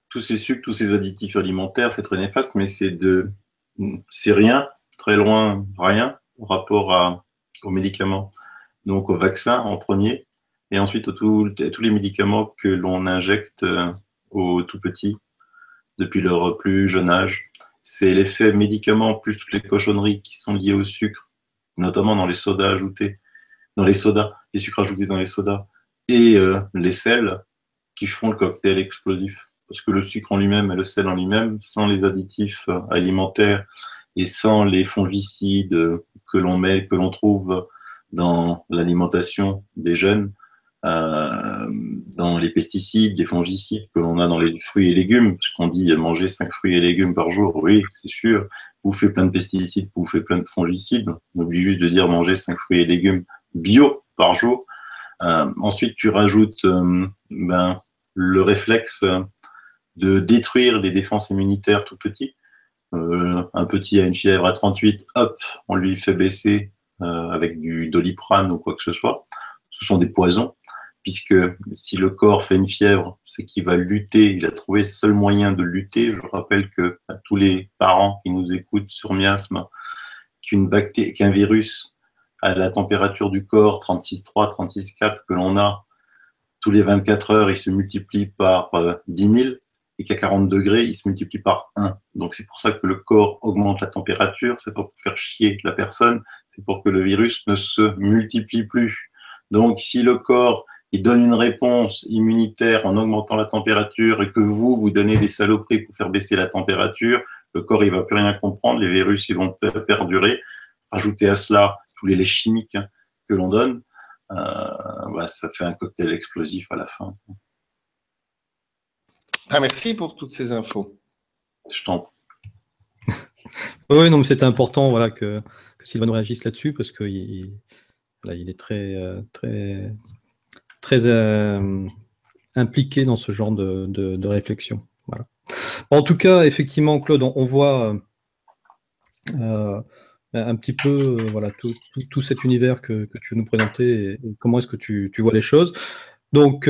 Tous ces sucres, tous ces additifs alimentaires, c'est très néfaste, mais c'est rien, très loin, rien, au rapport aux médicaments. Donc aux vaccins en premier, et ensuite à tous les médicaments que l'on injecte aux tout petits depuis leur plus jeune âge. C'est l'effet médicament plus toutes les cochonneries qui sont liées au sucre, notamment dans les sodas ajoutés, les sucres ajoutés dans les sodas, et les sels qui font le cocktail explosif. Parce que le sucre en lui-même et le sel en lui-même, sans les additifs alimentaires et sans les fongicides que l'on trouve dans l'alimentation des jeunes, dans les pesticides, les fongicides que l'on a dans les fruits et légumes, parce qu'on dit manger 5 fruits et légumes par jour, oui, c'est sûr, bouffer plein de pesticides, bouffer plein de fongicides, on oublie juste de dire manger 5 fruits et légumes bio par jour. Ensuite, tu rajoutes le réflexe de détruire les défenses immunitaires tout petit. Un petit a une fièvre à 38, hop, on lui fait baisser avec du Doliprane ou quoi que ce soit. Ce sont des poisons, puisque si le corps fait une fièvre, c'est qu'il va lutter, il a trouvé le seul moyen de lutter. Je rappelle que à tous les parents qui nous écoutent sur Miasme, qu'un virus à la température du corps 36,3, 36,4 que l'on a, tous les 24 heures, il se multiplie par 10 000, et qu'à 40 degrés, il se multiplie par 1. Donc c'est pour ça que le corps augmente la température, c'est pas pour faire chier la personne, c'est pour que le virus ne se multiplie plus. Donc si le corps il donne une réponse immunitaire en augmentant la température et que vous donnez des saloperies pour faire baisser la température, le corps il va plus rien comprendre, les virus ils vont perdurer. Rajouter à cela tous les laits chimiques que l'on donne, ça fait un cocktail explosif à la fin. Merci pour toutes ces infos. Je t'en prie. Oui, non, mais c'était important, voilà, que Sylvano réagisse là-dessus parce que il est très impliqué dans ce genre de réflexion. Voilà. En tout cas, effectivement, Claude, on voit un petit peu voilà, tout cet univers que tu veux nous présenter et comment est-ce que tu vois les choses. Donc,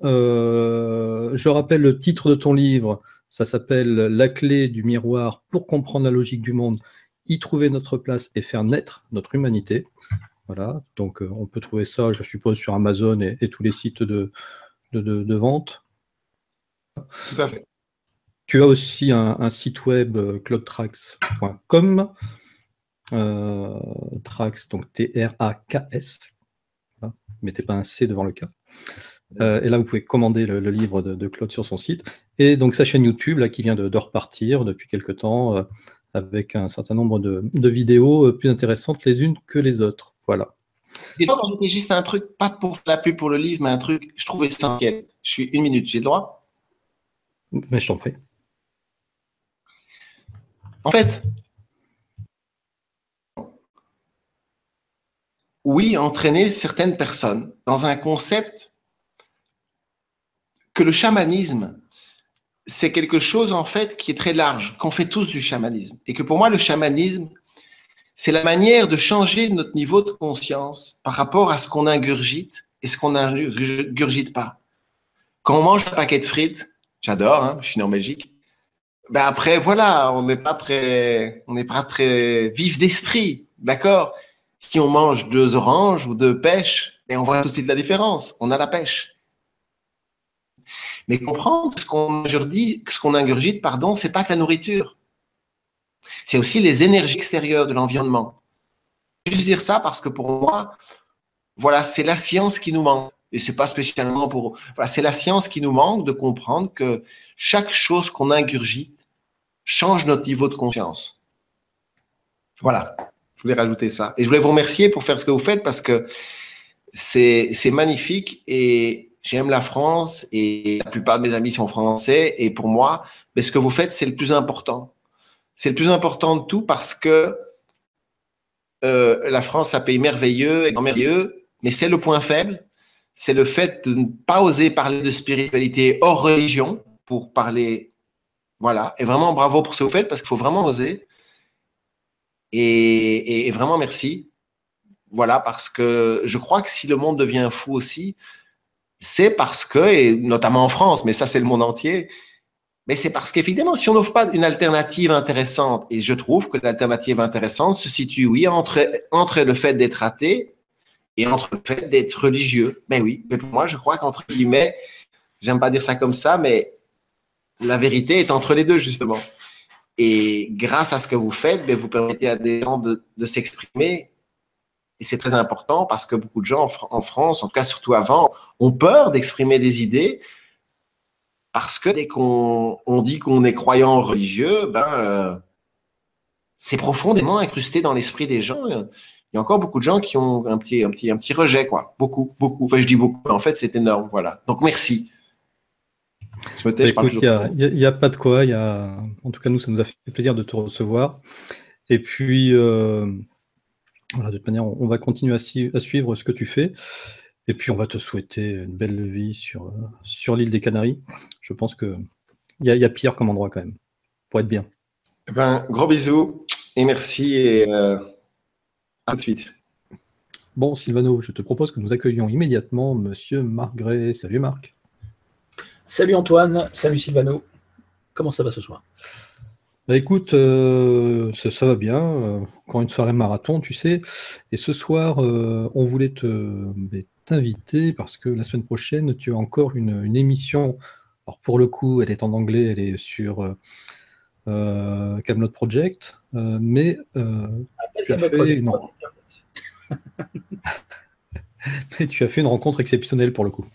je rappelle le titre de ton livre, ça s'appelle « La clé du miroir pour comprendre la logique du monde, y trouver notre place et faire naître notre humanité ». Voilà, donc on peut trouver ça, je suppose, sur Amazon et tous les sites de vente. Tout à fait. Tu as aussi un site web, claudetrax.com, Trax, donc Traks, voilà. Mettez pas un C devant le K. Et là, vous pouvez commander le livre de Claude sur son site. Et donc, sa chaîne YouTube, là, qui vient de repartir depuis quelque temps, avec un certain nombre de vidéos plus intéressantes les unes que les autres. Voilà. Je vais rajouter juste un truc, pas pour la pub pour le livre, mais un truc, je trouve essentiel. Je suis 1 minute, j'ai le droit? Mais je t'en prie. En fait, oui, entraîner certaines personnes dans un concept que le chamanisme, c'est quelque chose en fait qui est très large, qu'on fait tous du chamanisme. Et que pour moi, le chamanisme, c'est la manière de changer notre niveau de conscience par rapport à ce qu'on ingurgite et ce qu'on n'ingurgite pas. Quand on mange un paquet de frites, j'adore, hein, je suis né en Belgique, ben après, voilà, on n'est pas très vif d'esprit, d'accord? Si on mange 2 oranges ou 2 pêches, et on voit tout de suite la différence, on a la pêche. Mais comprendre que ce qu'on ingurgite, pardon, c'est pas que la nourriture. C'est aussi les énergies extérieures de l'environnement. Je veux dire ça parce que pour moi, voilà, c'est la science qui nous manque. Et c'est pas spécialement pour, voilà, c'est la science qui nous manque de comprendre que chaque chose qu'on ingurgite change notre niveau de conscience. Voilà. Je voulais rajouter ça. Et je voulais vous remercier pour faire ce que vous faites parce que c'est magnifique et j'aime la France et la plupart de mes amis sont français et pour moi, mais ce que vous faites, c'est le plus important. C'est le plus important de tout parce que la France, c'est un pays merveilleux et merveilleux, mais c'est le point faible. C'est le fait de ne pas oser parler de spiritualité hors religion pour parler, voilà. Et vraiment, bravo pour ce que vous faites parce qu'il faut vraiment oser. Et vraiment, merci. Voilà, parce que je crois que si le monde devient fou aussi, c'est parce que, et notamment en France, mais ça c'est le monde entier, mais c'est parce qu'évidemment, si on n'offre pas une alternative intéressante, et je trouve que l'alternative intéressante se situe, oui, entre le fait d'être athée et entre le fait d'être religieux. Mais oui, mais pour moi, je crois qu'entre guillemets, j'aime pas dire ça comme ça, mais la vérité est entre les deux, justement. Et grâce à ce que vous faites, ben, vous permettez à des gens de s'exprimer. Et c'est très important parce que beaucoup de gens en France, en tout cas surtout avant, ont peur d'exprimer des idées parce que dès qu'on dit qu'on est croyant religieux, c'est profondément incrusté dans l'esprit des gens. Il y a encore beaucoup de gens qui ont un petit rejet, quoi. Beaucoup, beaucoup. Enfin, je dis beaucoup, mais en fait, c'est énorme. Voilà. Donc, merci. Écoute, il n'y a pas de quoi. En tout cas, nous, ça nous a fait plaisir de te recevoir. Et puis, voilà, de toute manière, on va continuer à suivre ce que tu fais. Et puis, on va te souhaiter une belle vie sur l'île des Canaries. Je pense qu'il y a pire comme endroit quand même, pour être bien. Gros bisous et merci et à tout de suite. Bon, Sylvano, je te propose que nous accueillions immédiatement Monsieur Marc Gray. Salut Marc. Salut Antoine, salut Sylvano. Comment ça va ce soir? Bah écoute, ça va bien. Encore une soirée marathon, tu sais. Et ce soir, on voulait t'inviter parce que la semaine prochaine, tu as encore une émission. Alors pour le coup, elle est en anglais, elle est sur Camelot Project, mais tu as fait une rencontre exceptionnelle pour le coup.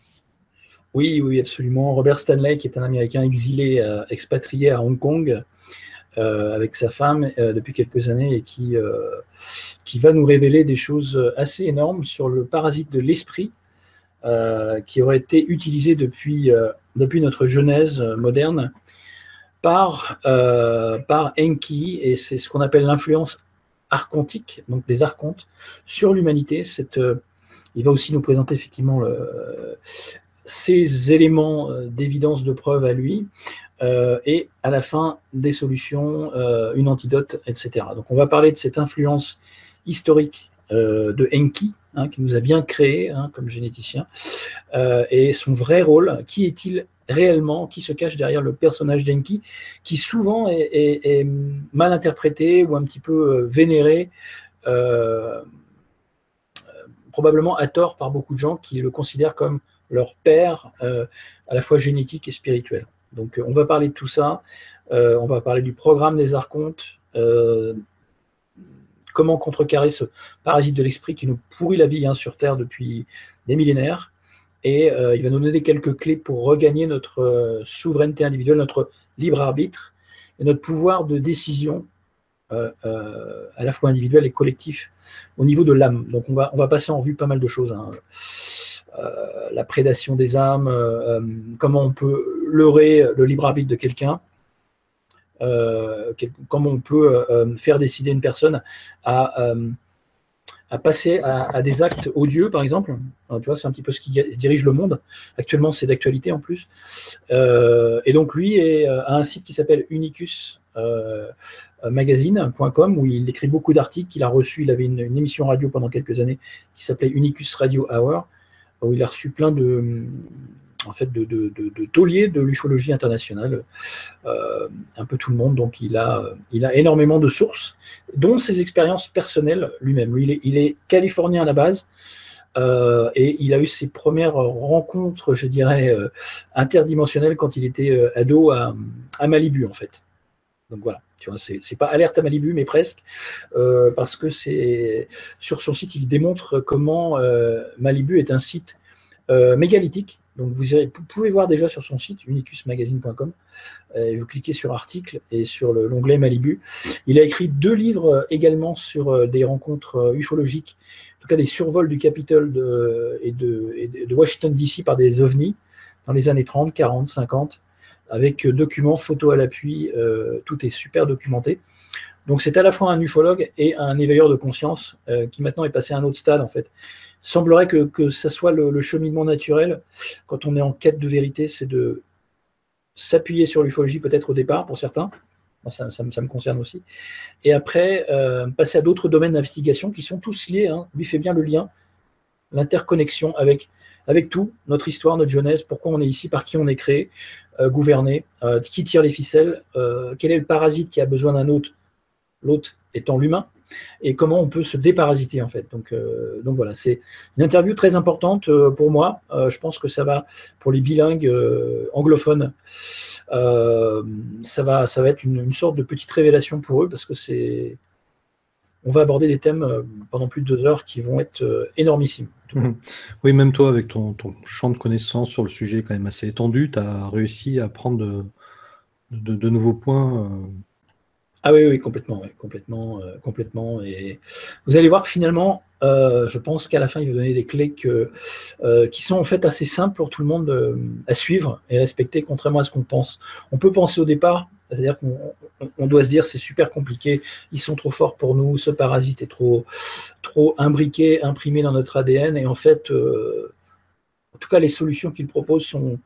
Oui, absolument. Robert Stanley, qui est un Américain exilé, expatrié à Hong Kong, avec sa femme depuis quelques années et qui va nous révéler des choses assez énormes sur le parasite de l'esprit qui aurait été utilisé depuis notre genèse moderne par Enki, et c'est ce qu'on appelle l'influence archontique, donc des archontes, sur l'humanité. Il va aussi nous présenter effectivement ces éléments d'évidence, de preuve à lui, et à la fin des solutions, une antidote, etc. Donc on va parler de cette influence historique de Enki, qui nous a bien créé comme généticien, et son vrai rôle. Qui est-il réellement? Qui se cache derrière le personnage d'Enki, qui souvent est mal interprété ou un petit peu vénéré, probablement à tort par beaucoup de gens qui le considèrent comme leur père, à la fois génétique et spirituel. Donc, on va parler de tout ça. On va parler du programme des archontes, comment contrecarrer ce parasite de l'esprit qui nous pourrit la vie sur Terre depuis des millénaires. Et il va nous donner quelques clés pour regagner notre souveraineté individuelle, notre libre arbitre et notre pouvoir de décision à la fois individuel et collectif au niveau de l'âme. Donc on va passer en vue pas mal de choses. La prédation des âmes, comment on peut leurrer le libre arbitre de quelqu'un, comment on peut faire décider une personne à passer à des actes odieux, par exemple. Tu vois, c'est un petit peu ce qui dirige le monde. Actuellement, c'est d'actualité en plus. Et donc, lui a un site qui s'appelle Unicus magazine.com où il écrit beaucoup d'articles. Il avait une émission radio pendant quelques années qui s'appelait Unicus Radio Hour, où il a reçu plein de tauliers de l'ufologie internationale, un peu tout le monde. Donc il a énormément de sources, dont ses expériences personnelles lui-même. Lui, il est californien à la base, et il a eu ses premières rencontres, je dirais, interdimensionnelles quand il était ado à Malibu, en fait. Donc voilà, tu vois, c'est pas alerte à Malibu, mais presque, parce que sur son site, il démontre comment Malibu est un site mégalithique. Donc vous pouvez voir déjà sur son site unicusmagazine.com, et vous cliquez sur articles et sur l'onglet Malibu. Il a écrit 2 livres également sur des rencontres ufologiques, en tout cas des survols du Capitole et de Washington DC par des ovnis dans les années 30, 40, 50, avec documents, photos à l'appui, tout est super documenté. Donc c'est à la fois un ufologue et un éveilleur de conscience qui maintenant est passé à un autre stade, en fait. Semblerait que ça soit le cheminement naturel, quand on est en quête de vérité, c'est de s'appuyer sur l'ufologie peut-être au départ, pour certains, ça me concerne aussi, et après passer à d'autres domaines d'investigation qui sont tous liés, lui fait bien le lien, l'interconnexion avec tout, notre histoire, notre jeunesse, pourquoi on est ici, par qui on est créé, gouverné, qui tire les ficelles, quel est le parasite qui a besoin d'un autre, l'autre étant l'humain, et comment on peut se déparasiter, en fait. Donc voilà, c'est une interview très importante pour moi. Je pense que ça va, pour les bilingues anglophones, ça va être une sorte de petite révélation pour eux, parce que on va aborder des thèmes pendant plus de 2 heures qui vont être énormissimes. Oui, même toi, avec ton champ de connaissances sur le sujet quand même assez étendu, tu as réussi à prendre de nouveaux points. Ah oui, complètement, complètement. Et vous allez voir que finalement, je pense qu'à la fin, il va donner des clés qui sont en fait assez simples pour tout le monde à suivre et respecter, contrairement à ce qu'on pense. On peut penser au départ, c'est-à-dire qu'on doit se dire c'est super compliqué, ils sont trop forts pour nous, ce parasite est trop imbriqué, imprimé dans notre ADN, et en fait, en tout cas, les solutions qu'ils proposent sont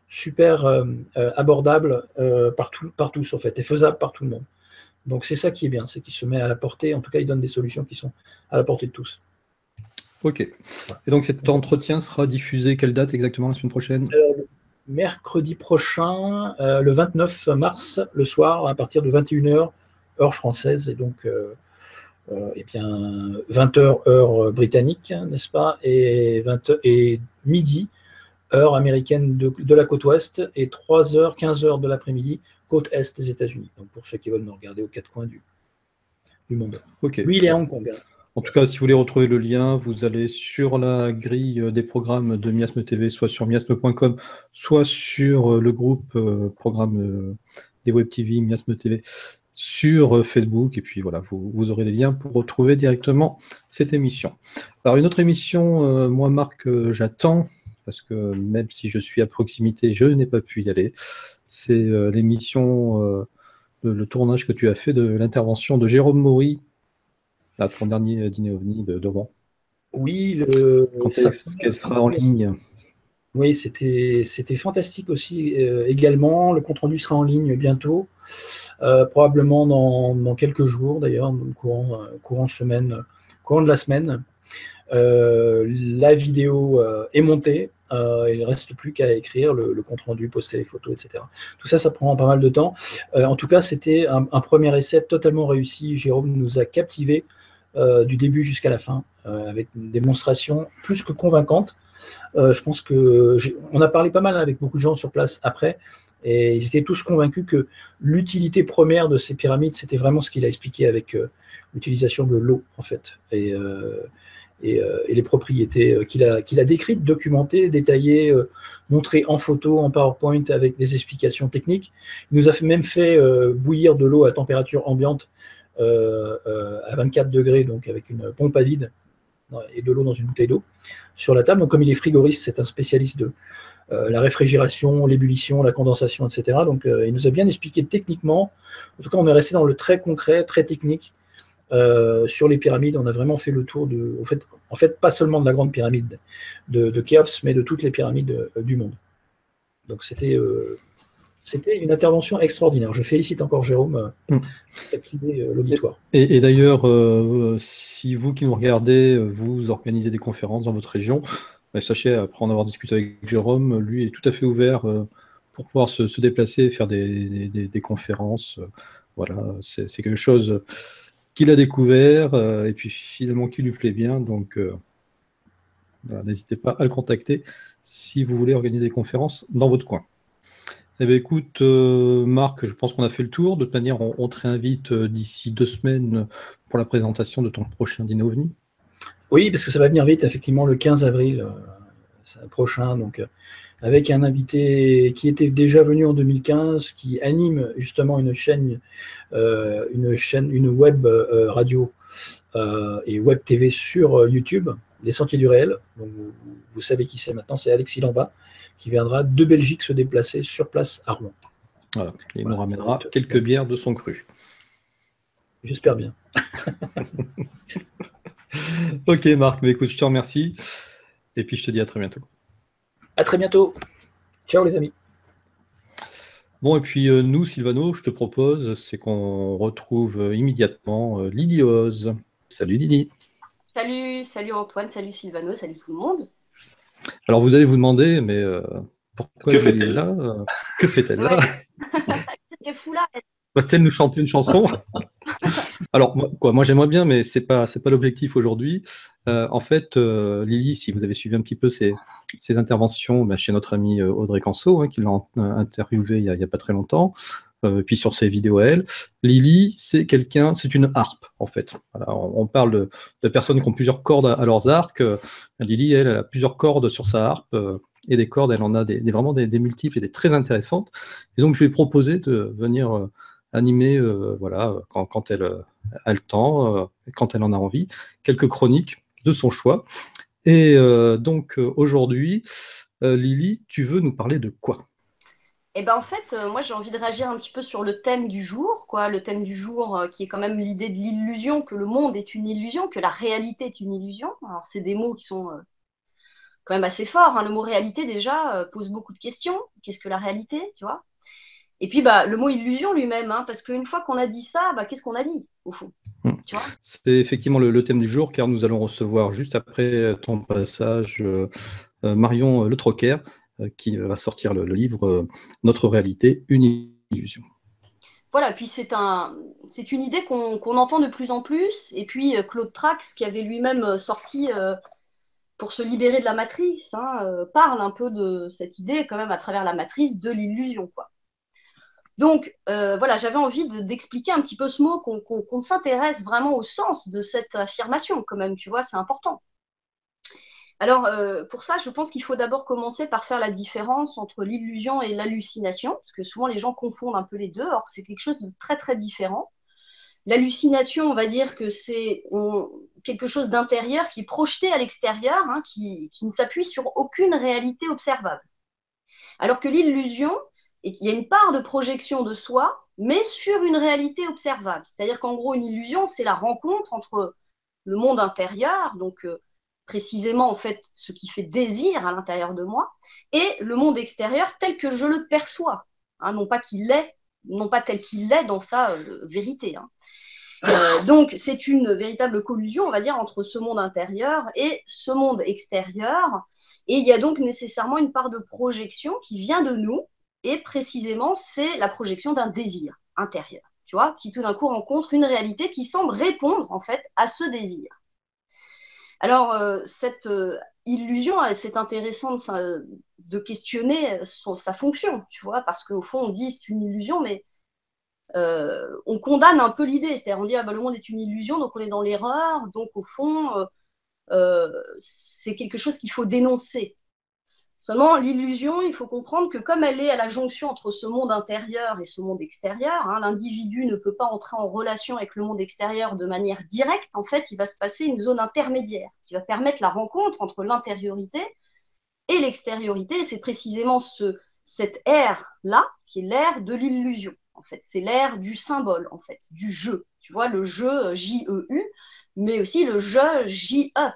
super abordables par tous, en fait, et faisables par tout le monde. Donc c'est ça qui est bien, c'est qu'il se met à la portée, en tout cas il donne des solutions qui sont à la portée de tous. Ok. Et donc cet entretien sera diffusé quelle date exactement, la semaine prochaine? Mercredi prochain, le 29 mars, le soir, à partir de 21h, heure française, et donc 20h, heure britannique, n'est-ce pas, et midi, heure américaine de la côte ouest, et 3h, 15h de l'après-midi, côte est des États-Unis. Donc pour ceux qui veulent nous regarder aux 4 coins du monde. Okay. Lui, il est à Hong Kong. En tout cas, si vous voulez retrouver le lien, vous allez sur la grille des programmes de Miasme TV, soit sur miasme.com, soit sur le groupe programme des Web TV, Miasme TV, sur Facebook. Et puis voilà, vous aurez les liens pour retrouver directement cette émission. Alors une autre émission, moi Marc, j'attends, parce que même si je suis à proximité, je n'ai pas pu y aller. C'est l'émission, le tournage que tu as fait de l'intervention de Jérôme Maury à ton dernier dîner OVNI de Rouen. Oui, quand est-ce qu'elle sera en ligne? Oui, c'était fantastique aussi également. Le compte-rendu sera en ligne bientôt, probablement dans quelques jours d'ailleurs, courant de la semaine. La vidéo est montée, il ne reste plus qu'à écrire le compte-rendu, poster les photos, etc. Tout ça, ça prend pas mal de temps. En tout cas, c'était un premier essai totalement réussi. Jérôme nous a captivés du début jusqu'à la fin, avec une démonstration plus que convaincante. Je pense qu'on a parlé pas mal avec beaucoup de gens sur place après. Et ils étaient tous convaincus que l'utilité première de ces pyramides, c'était vraiment ce qu'il a expliqué avec l'utilisation de l'eau, en fait, et les propriétés qu'il a décrites, documentées, détaillées, montrées en photo, en PowerPoint, avec des explications techniques. Il nous a même fait bouillir de l'eau à température ambiante à 24 degrés, donc avec une pompe à vide et de l'eau dans une bouteille d'eau sur la table. Donc comme il est frigoriste, c'est un spécialiste de la réfrigération, l'ébullition, la condensation, etc. Donc il nous a bien expliqué techniquement. En tout cas, on est resté dans le très concret, très technique. Sur les pyramides, on a vraiment fait le tour en fait, pas seulement de la grande pyramide de Khéops, mais de toutes les pyramides du monde. Donc c'était une intervention extraordinaire. Je félicite encore Jérôme pour captiver l'auditoire. Et d'ailleurs, si vous qui nous regardez, vous organisez des conférences dans votre région, sachez, après en avoir discuté avec Jérôme, lui est tout à fait ouvert pour pouvoir se déplacer et faire des conférences. Voilà, c'est quelque chose qu'il a découvert et puis finalement qui lui plaît bien. Donc, voilà, n'hésitez pas à le contacter si vous voulez organiser des conférences dans votre coin. Eh bien, écoute, Marc, je pense qu'on a fait le tour. De toute manière, on te réinvite d'ici 2 semaines pour la présentation de ton prochain dîner OVNI. Oui, parce que ça va venir vite, effectivement, le 15 avril prochain. Donc, avec un invité qui était déjà venu en 2015, qui anime justement une web radio et web TV sur YouTube, Les Sentiers du Réel. Donc, vous savez qui c'est maintenant, c'est Alexis Lamba, qui viendra de Belgique se déplacer sur place à Rouen. Voilà, il nous ramènera quelques bières de son cru. J'espère bien. Ok Marc, mais écoute, je te remercie. Et puis je te dis à très bientôt. À très bientôt. Ciao les amis. Bon, et puis nous, Sylvano, je te propose, c'est qu'on retrouve immédiatement Lily Oz. Salut Lily. Salut Antoine, salut Sylvano, salut tout le monde. Alors vous allez vous demander, mais pourquoi Que Lily est là Que fait-elle là Qu'est-ce qu'elle fout là? Va-t-elle nous chanter une chanson? Alors, moi j'aimerais bien, mais c'est pas l'objectif aujourd'hui. En fait, Lily, si vous avez suivi un petit peu ses interventions chez notre ami Audrey Canso, qui l'a interviewé il y a pas très longtemps, puis sur ses vidéos à elle, Lily, c'est une harpe, en fait. Voilà, on parle de personnes qui ont plusieurs cordes à leurs arcs. Lily, elle a plusieurs cordes sur sa harpe, et des cordes, elle en a vraiment des multiples et des très intéressantes. Et donc, je lui ai proposé de venir animer, voilà, quand elle a le temps, quand elle en a envie, quelques chroniques de son choix. Et donc aujourd'hui, Lily, tu veux nous parler de quoi? Eh ben en fait, moi j'ai envie de réagir un petit peu sur le thème du jour, quoi. Le thème du jour qui est quand même l'idée de l'illusion, que le monde est une illusion, que la réalité est une illusion. Alors c'est des mots qui sont quand même assez forts, hein. Le mot réalité déjà pose beaucoup de questions. Qu'est-ce que la réalité, tu vois? Et puis le mot illusion lui-même, hein, parce qu'une fois qu'on a dit ça, qu'est-ce qu'on a dit au fond? Tu vois? C'est effectivement le thème du jour, car nous allons recevoir juste après ton passage Marion Le Troquer, qui va sortir le livre Notre réalité, une illusion. Voilà, puis c'est une idée qu'on entend de plus en plus. Et puis Claude Trax, qui avait lui-même sorti pour se libérer de la matrice, hein, parle un peu de cette idée quand même à travers la matrice de l'illusion, quoi. Donc voilà, j'avais envie d'expliquer un petit peu ce mot, qu'on s'intéresse vraiment au sens de cette affirmation quand même, tu vois, c'est important. Alors pour ça, je pense qu'il faut d'abord commencer par faire la différence entre l'illusion et l'hallucination, parce que souvent les gens confondent un peu les deux, or c'est quelque chose de très très différent. L'hallucination, on va dire que c'est quelque chose d'intérieur qui est projeté à l'extérieur, hein, qui ne s'appuie sur aucune réalité observable. Alors que l'illusion, il y a une part de projection de soi, mais sur une réalité observable. C'est-à-dire qu'en gros, une illusion, c'est la rencontre entre le monde intérieur, donc précisément en fait ce qui fait désir à l'intérieur de moi, et le monde extérieur tel que je le perçois, hein, non pas tel qu'il est dans sa vérité, hein. Donc c'est une véritable collusion, on va dire, entre ce monde intérieur et ce monde extérieur, et il y a donc nécessairement une part de projection qui vient de nous, et précisément c'est la projection d'un désir intérieur, tu vois, qui tout d'un coup rencontre une réalité qui semble répondre en fait à ce désir. Alors cette illusion, c'est intéressant questionner sa fonction, tu vois, parce qu'au fond, on dit c'est une illusion, mais on condamne un peu l'idée, c'est-à-dire on dit le monde est une illusion, donc on est dans l'erreur, donc au fond, c'est quelque chose qu'il faut dénoncer. Seulement, l'illusion, il faut comprendre que comme elle est à la jonction entre ce monde intérieur et ce monde extérieur, l'individu ne peut pas entrer en relation avec le monde extérieur de manière directe. En fait, il va se passer une zone intermédiaire qui va permettre la rencontre entre l'intériorité et l'extériorité. C'est précisément cette ère-là qui est l'ère de l'illusion. En fait, c'est l'ère du symbole, en fait, du jeu. Tu vois, le jeu J-E-U, mais aussi le jeu J-E.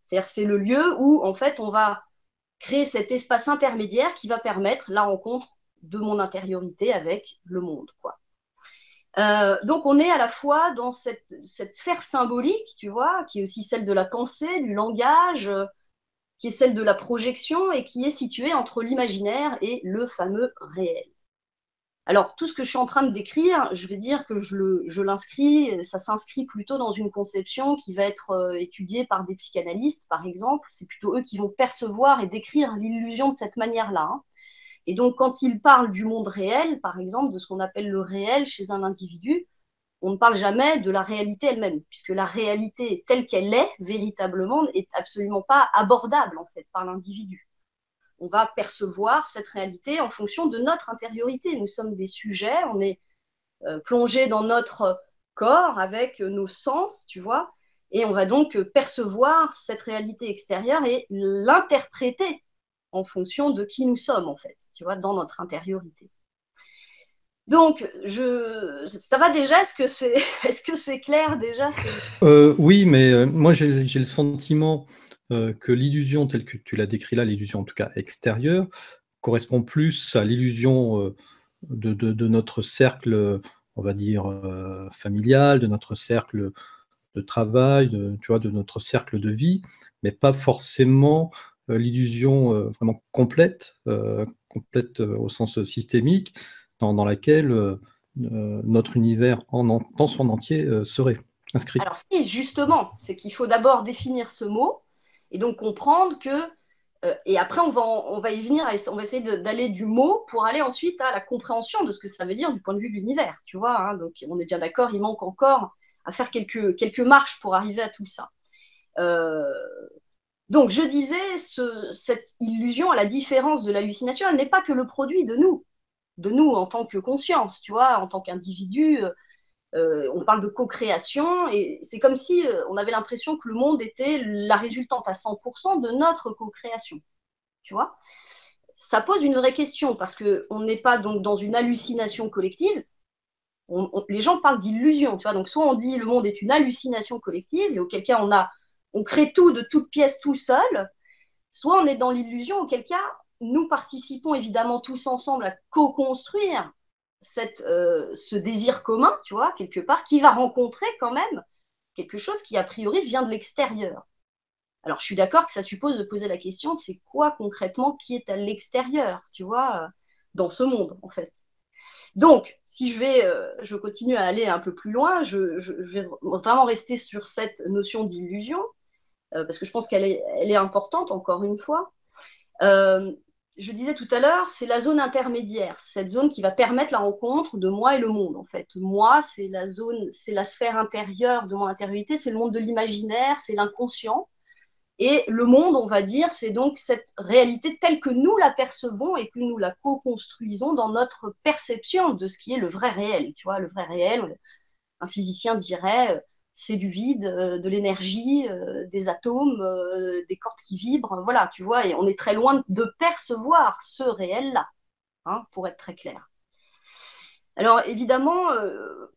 C'est-à-dire, c'est le lieu où, en fait, on va créer cet espace intermédiaire qui va permettre la rencontre de mon intériorité avec le monde, quoi. Donc on est à la fois dans cette sphère symbolique, tu vois, qui est aussi celle de la pensée, du langage, qui est celle de la projection et qui est située entre l'imaginaire et le fameux réel. Alors tout ce que je suis en train de décrire, je vais dire que je l'inscris, ça s'inscrit plutôt dans une conception qui va être étudiée par des psychanalystes, par exemple. C'est plutôt eux qui vont percevoir et décrire l'illusion de cette manière-là. Et donc quand ils parlent du monde réel, par exemple, de ce qu'on appelle le réel chez un individu, on ne parle jamais de la réalité elle-même, puisque la réalité telle qu'elle est, véritablement, n'est absolument pas abordable, en fait, par l'individu. On va percevoir cette réalité en fonction de notre intériorité. Nous sommes des sujets, on est plongé dans notre corps avec nos sens, tu vois, et on va donc percevoir cette réalité extérieure et l'interpréter en fonction de qui nous sommes, en fait, tu vois, dans notre intériorité. Donc, ça va déjà? Est-ce que c'est clair déjà? Oui, mais moi j'ai le sentiment que l'illusion telle que tu l'as décrit là, l'illusion en tout cas extérieure, correspond plus à l'illusion de notre cercle, on va dire, familial, de notre cercle de travail, tu vois, de notre cercle de vie, mais pas forcément l'illusion vraiment complète, au sens systémique, dans laquelle notre univers dans son entier serait inscrit. Alors si, justement, c'est qu'il faut d'abord définir ce mot et donc comprendre que, et après on va y venir, on va essayer d'aller du mot pour aller ensuite à la compréhension de ce que ça veut dire du point de vue de l'univers, tu vois, donc on est bien d'accord, il manque encore à faire quelques marches pour arriver à tout ça. Donc je disais, cette illusion, à la différence de l'hallucination, elle n'est pas que le produit de nous en tant que conscience, tu vois, en tant qu'individu. On parle de co-création et c'est comme si on avait l'impression que le monde était la résultante à 100% de notre co-création, tu vois. Ça pose une vraie question parce qu'on n'est pas donc dans une hallucination collective. Les gens parlent d'illusion, tu vois. Donc soit on dit le monde est une hallucination collective et auquel cas on crée tout de toutes pièces tout seul, soit on est dans l'illusion auquel cas nous participons évidemment tous ensemble à co-construire ce désir commun, tu vois, quelque part, qui va rencontrer quand même quelque chose qui, a priori, vient de l'extérieur. Alors, je suis d'accord que ça suppose de poser la question, c'est quoi concrètement qui est à l'extérieur, tu vois, dans ce monde, en fait. Donc, si je continue à aller un peu plus loin, je vais vraiment rester sur cette notion d'illusion, parce que je pense qu'elle est importante, encore une fois. Je disais tout à l'heure, c'est la zone intermédiaire, cette zone qui va permettre la rencontre de moi et le monde, en fait. Moi, c'est la sphère intérieure de mon intériorité, c'est le monde de l'imaginaire, c'est l'inconscient. Et le monde, on va dire, c'est donc cette réalité telle que nous la percevons et que nous la co-construisons dans notre perception de ce qui est le vrai réel. Tu vois, le vrai réel, un physicien dirait, c'est du vide, de l'énergie, des atomes, des cordes qui vibrent, voilà, tu vois, et on est très loin de percevoir ce réel-là, hein, pour être très clair. Alors évidemment,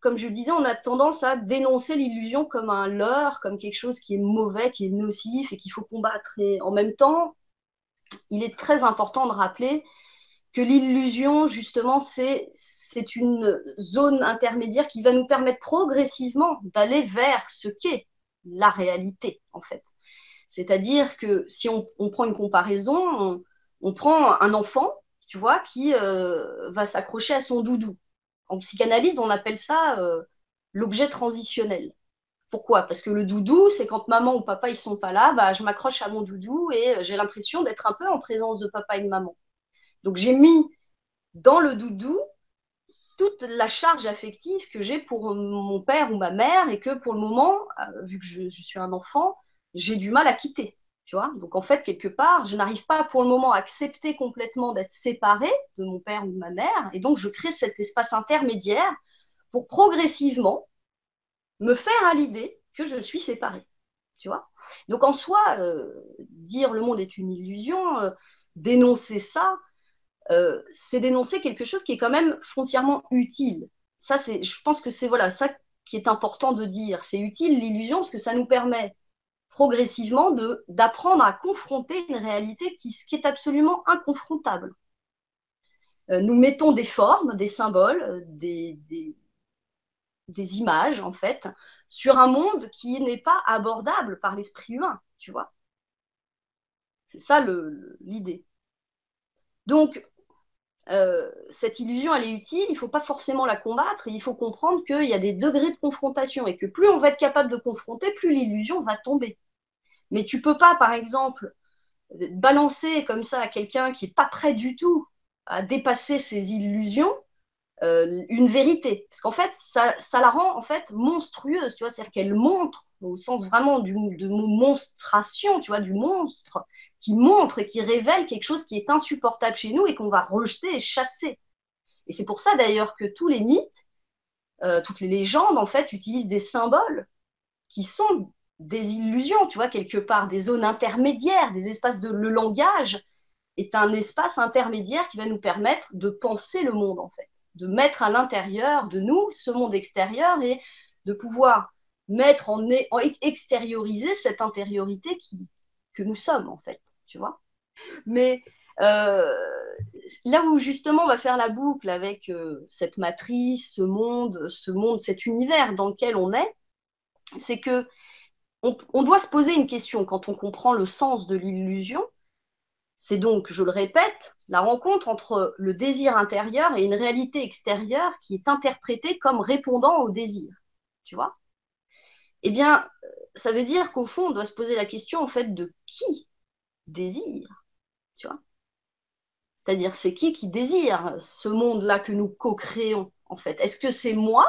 comme je le disais, on a tendance à dénoncer l'illusion comme un leurre, comme quelque chose qui est mauvais, qui est nocif et qu'il faut combattre. Et en même temps, il est très important de rappeler que l'illusion, justement, c'est une zone intermédiaire qui va nous permettre progressivement d'aller vers ce qu'est la réalité, en fait. C'est-à-dire que si on prend une comparaison, on prend un enfant, tu vois, qui va s'accrocher à son doudou. En psychanalyse, on appelle ça l'objet transitionnel. Pourquoi? Parce que le doudou, c'est quand maman ou papa ils sont pas là, bah, je m'accroche à mon doudou et j'ai l'impression d'être un peu en présence de papa et de maman. Donc j'ai mis dans le doudou toute la charge affective que j'ai pour mon père ou ma mère et que pour le moment, vu que je suis un enfant, j'ai du mal à quitter. Tu vois, donc en fait, quelque part, je n'arrive pas pour le moment à accepter complètement d'être séparée de mon père ou de ma mère, et donc je crée cet espace intermédiaire pour progressivement me faire à l'idée que je suis séparée. Tu vois, donc en soi, dire le monde est une illusion, dénoncer ça, c'est dénoncer quelque chose qui est quand même foncièrement utile. Ça, je pense que c'est voilà, ça qui est important de dire. C'est utile l'illusion parce que ça nous permet progressivement d'apprendre à confronter une réalité qui est absolument inconfrontable. Nous mettons des formes, des symboles, des images, en fait, sur un monde qui n'est pas abordable par l'esprit humain, tu vois. C'est ça l'idée. Donc, cette illusion, elle est utile, il ne faut pas forcément la combattre, et il faut comprendre qu'il y a des degrés de confrontation, et que plus on va être capable de confronter, plus l'illusion va tomber. Mais tu ne peux pas, par exemple, balancer comme ça à quelqu'un qui n'est pas prêt du tout à dépasser ses illusions, une vérité. Parce qu'en fait, ça la rend en fait monstrueuse, tu vois, c'est-à-dire qu'elle montre, au sens vraiment de monstration, tu vois, du monstre, qui montre et qui révèle quelque chose qui est insupportable chez nous et qu'on va rejeter et chasser. Et c'est pour ça d'ailleurs que tous les mythes, toutes les légendes, en fait, utilisent des symboles qui sont des illusions, tu vois, quelque part, des zones intermédiaires, des espaces le langage est un espace intermédiaire qui va nous permettre de penser le monde, en fait, de mettre à l'intérieur de nous ce monde extérieur et de pouvoir mettre en extérioriser cette intériorité que nous sommes, en fait, tu vois. Mais là où justement on va faire la boucle avec cette matrice, ce monde, cet univers dans lequel on est, c'est que on doit se poser une question quand on comprend le sens de l'illusion. C'est donc, je le répète, la rencontre entre le désir intérieur et une réalité extérieure qui est interprétée comme répondant au désir. Tu vois? Eh bien, ça veut dire qu'au fond, on doit se poser la question en fait de qui désire. Tu vois? C'est-à-dire, c'est qui désire ce monde-là que nous co-créons en fait? Est-ce que c'est moi,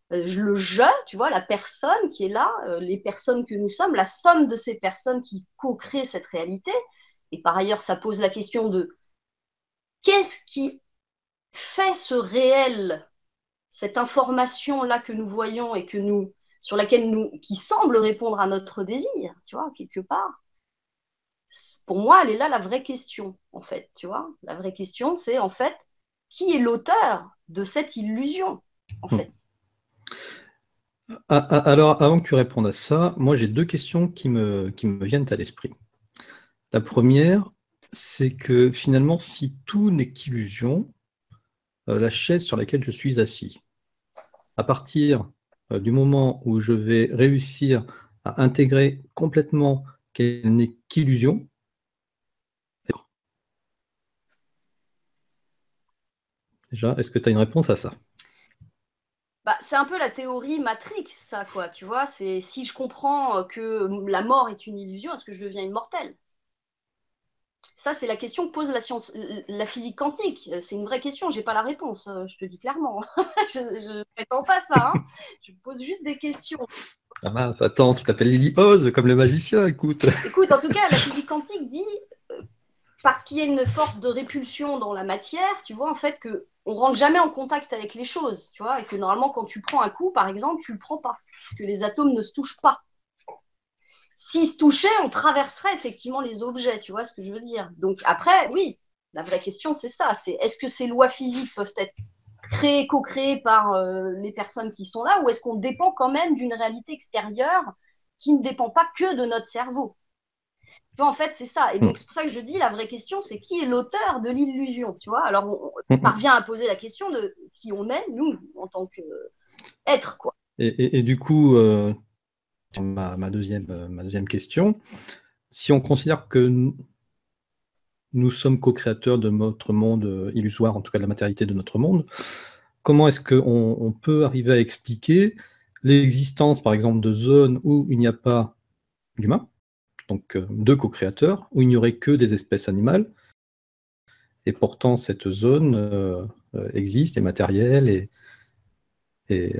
le je, tu vois, la personne qui est là, les personnes que nous sommes, la somme de ces personnes qui co-créent cette réalité? Et par ailleurs, ça pose la question de qu'est-ce qui fait ce réel, cette information-là que nous voyons et sur laquelle qui semble répondre à notre désir, tu vois, quelque part. Pour moi, elle est là la vraie question, en fait, tu vois. La vraie question, c'est en fait, qui est l'auteur de cette illusion, en fait. Alors, avant que tu répondes à ça, moi j'ai deux questions qui me viennent à l'esprit. La première, c'est que finalement, si tout n'est qu'illusion, la chaise sur laquelle je suis assis, à partir du moment où je vais réussir à intégrer complètement qu'elle n'est qu'illusion, déjà, est-ce que tu as une réponse à ça? Bah, c'est un peu la théorie Matrix, ça, quoi, tu vois. C'est si je comprends que la mort est une illusion, est-ce que je deviens immortel? Ça, c'est la question que pose la physique quantique. C'est une vraie question, j'ai pas la réponse, je te dis clairement. je ne prétends pas ça, hein. Je pose juste des questions. Ah mince, attends, tu t'appelles Lily Oz, comme le magicien, écoute. Écoute, en tout cas, la physique quantique dit, parce qu'il y a une force de répulsion dans la matière, tu vois, en fait, qu'on ne rentre jamais en contact avec les choses, tu vois, et que normalement, quand tu prends un coup, par exemple, tu ne le prends pas, puisque les atomes ne se touchent pas. S'ils se touchaient, on traverserait effectivement les objets, tu vois ce que je veux dire. Donc après, oui, la vraie question, c'est ça, c'est est-ce que ces lois physiques peuvent être créées, co-créées par les personnes qui sont là, ou est-ce qu'on dépend quand même d'une réalité extérieure qui ne dépend pas que de notre cerveau? Tu vois, en fait, c'est ça. Et donc, c'est pour ça que je dis, la vraie question, c'est qui est l'auteur de l'illusion, tu vois? Alors, on parvient à poser la question de qui on est, nous, en tant qu'être, quoi. Et du coup, ma deuxième question, si on considère que nous sommes co-créateurs de notre monde illusoire, en tout cas de la matérialité de notre monde, comment est-ce qu'on peut arriver à expliquer l'existence, par exemple, de zones où il n'y a pas d'humains, donc de co-créateurs, où il n'y aurait que des espèces animales, et pourtant cette zone existe, est matérielle, et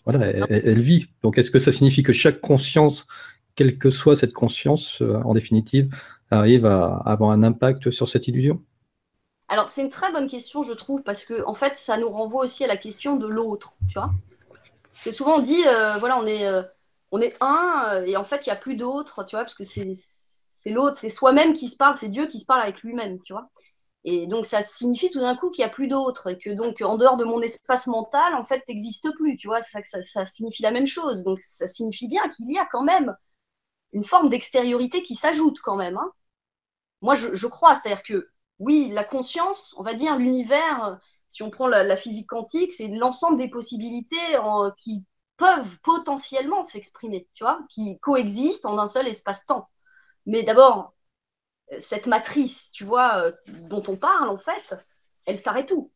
voilà, elle vit. Donc est-ce que ça signifie que chaque conscience, quelle que soit cette conscience, en définitive, arrive à avoir un impact sur cette illusion? Alors, c'est une très bonne question, je trouve, parce que en fait, ça nous renvoie aussi à la question de l'autre, tu vois. Parce que souvent, on dit, voilà, on est un, et en fait, il n'y a plus d'autre, tu vois, parce que c'est l'autre, c'est soi-même qui se parle, c'est Dieu qui se parle avec lui-même, tu vois. Et donc, ça signifie tout d'un coup qu'il n'y a plus d'autre, et que donc, en dehors de mon espace mental, en fait, tu n'existes plus, tu vois. Ça signifie la même chose. Donc, ça signifie bien qu'il y a quand même une forme d'extériorité qui s'ajoute quand même, hein. Moi, je crois, c'est-à-dire que oui, la conscience, on va dire l'univers, si on prend la physique quantique, c'est l'ensemble des possibilités qui peuvent potentiellement s'exprimer, tu vois, qui coexistent en un seul espace-temps. Mais d'abord, cette matrice, tu vois, dont on parle, en fait, elle s'arrête où?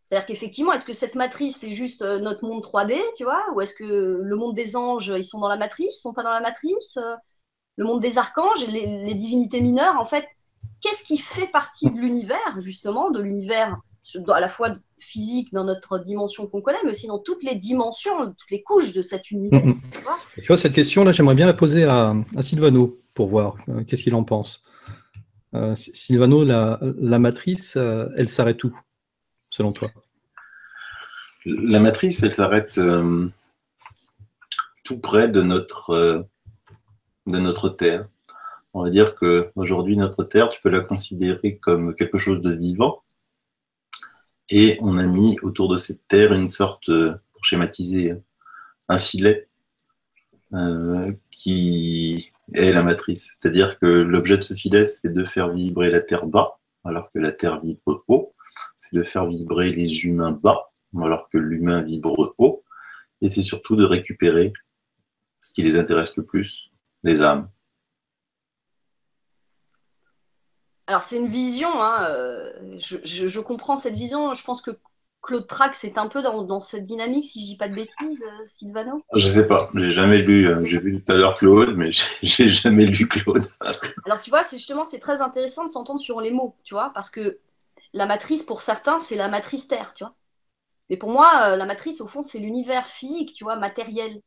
C'est-à-dire qu'effectivement, est-ce que cette matrice, c'est juste notre monde 3D, tu vois, ou est-ce que le monde des anges, ils sont dans la matrice, ils sont pas dans la matrice, le monde des archanges, les divinités mineures, en fait, qu'est-ce qui fait partie de l'univers, justement, de l'univers à la fois physique dans notre dimension qu'on connaît, mais aussi dans toutes les dimensions, toutes les couches de cet univers. Tu vois, cette question-là, j'aimerais bien la poser à Sylvano pour voir qu'est-ce qu'il en pense. Sylvano, la matrice, elle s'arrête où, selon toi? La matrice, elle s'arrête tout près de notre Terre. On va dire qu'aujourd'hui, notre Terre, tu peux la considérer comme quelque chose de vivant. Et on a mis autour de cette Terre une sorte, pour schématiser, un filet qui est la matrice. C'est-à-dire que l'objet de ce filet, c'est de faire vibrer la Terre bas, alors que la Terre vibre haut. C'est de faire vibrer les humains bas, alors que l'humain vibre haut. Et c'est surtout de récupérer ce qui les intéresse le plus, les âmes. Alors, c'est une vision, hein, je comprends cette vision. Je pense que Claude Trax est un peu dans cette dynamique, si je dis pas de bêtises, Sylvano. Je sais pas, j'ai jamais lu, j'ai vu tout à l'heure Claude, mais j'ai jamais lu Claude. Alors, tu vois, c'est très intéressant de s'entendre sur les mots, tu vois, parce que la matrice, pour certains, c'est la matrice Terre, tu vois. Mais pour moi, la matrice, au fond, c'est l'univers physique, tu vois, matériel.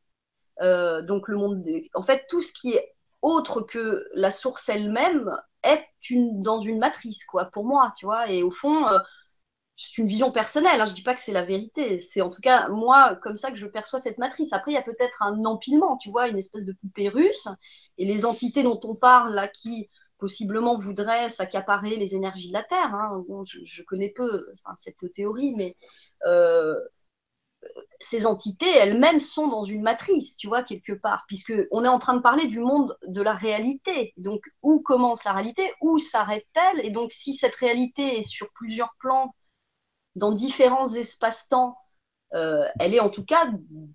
Donc, en fait, tout ce qui est autre que la source elle-même est dans une matrice, quoi, pour moi, tu vois. Et au fond, c'est une vision personnelle, hein, je dis pas que c'est la vérité. C'est en tout cas, moi, comme ça que je perçois cette matrice. Après, il y a peut-être un empilement, tu vois, une espèce de poupée russe. Et les entités dont on parle, là, qui possiblement voudraient s'accaparer les énergies de la Terre, hein. Bon, je connais peu cette théorie, mais ces entités elles-mêmes sont dans une matrice, tu vois, quelque part, puisque on est en train de parler du monde de la réalité. Donc, où commence la réalité, où s'arrête-t-elle? Et donc, si cette réalité est sur plusieurs plans, dans différents espaces-temps, elle est en tout cas,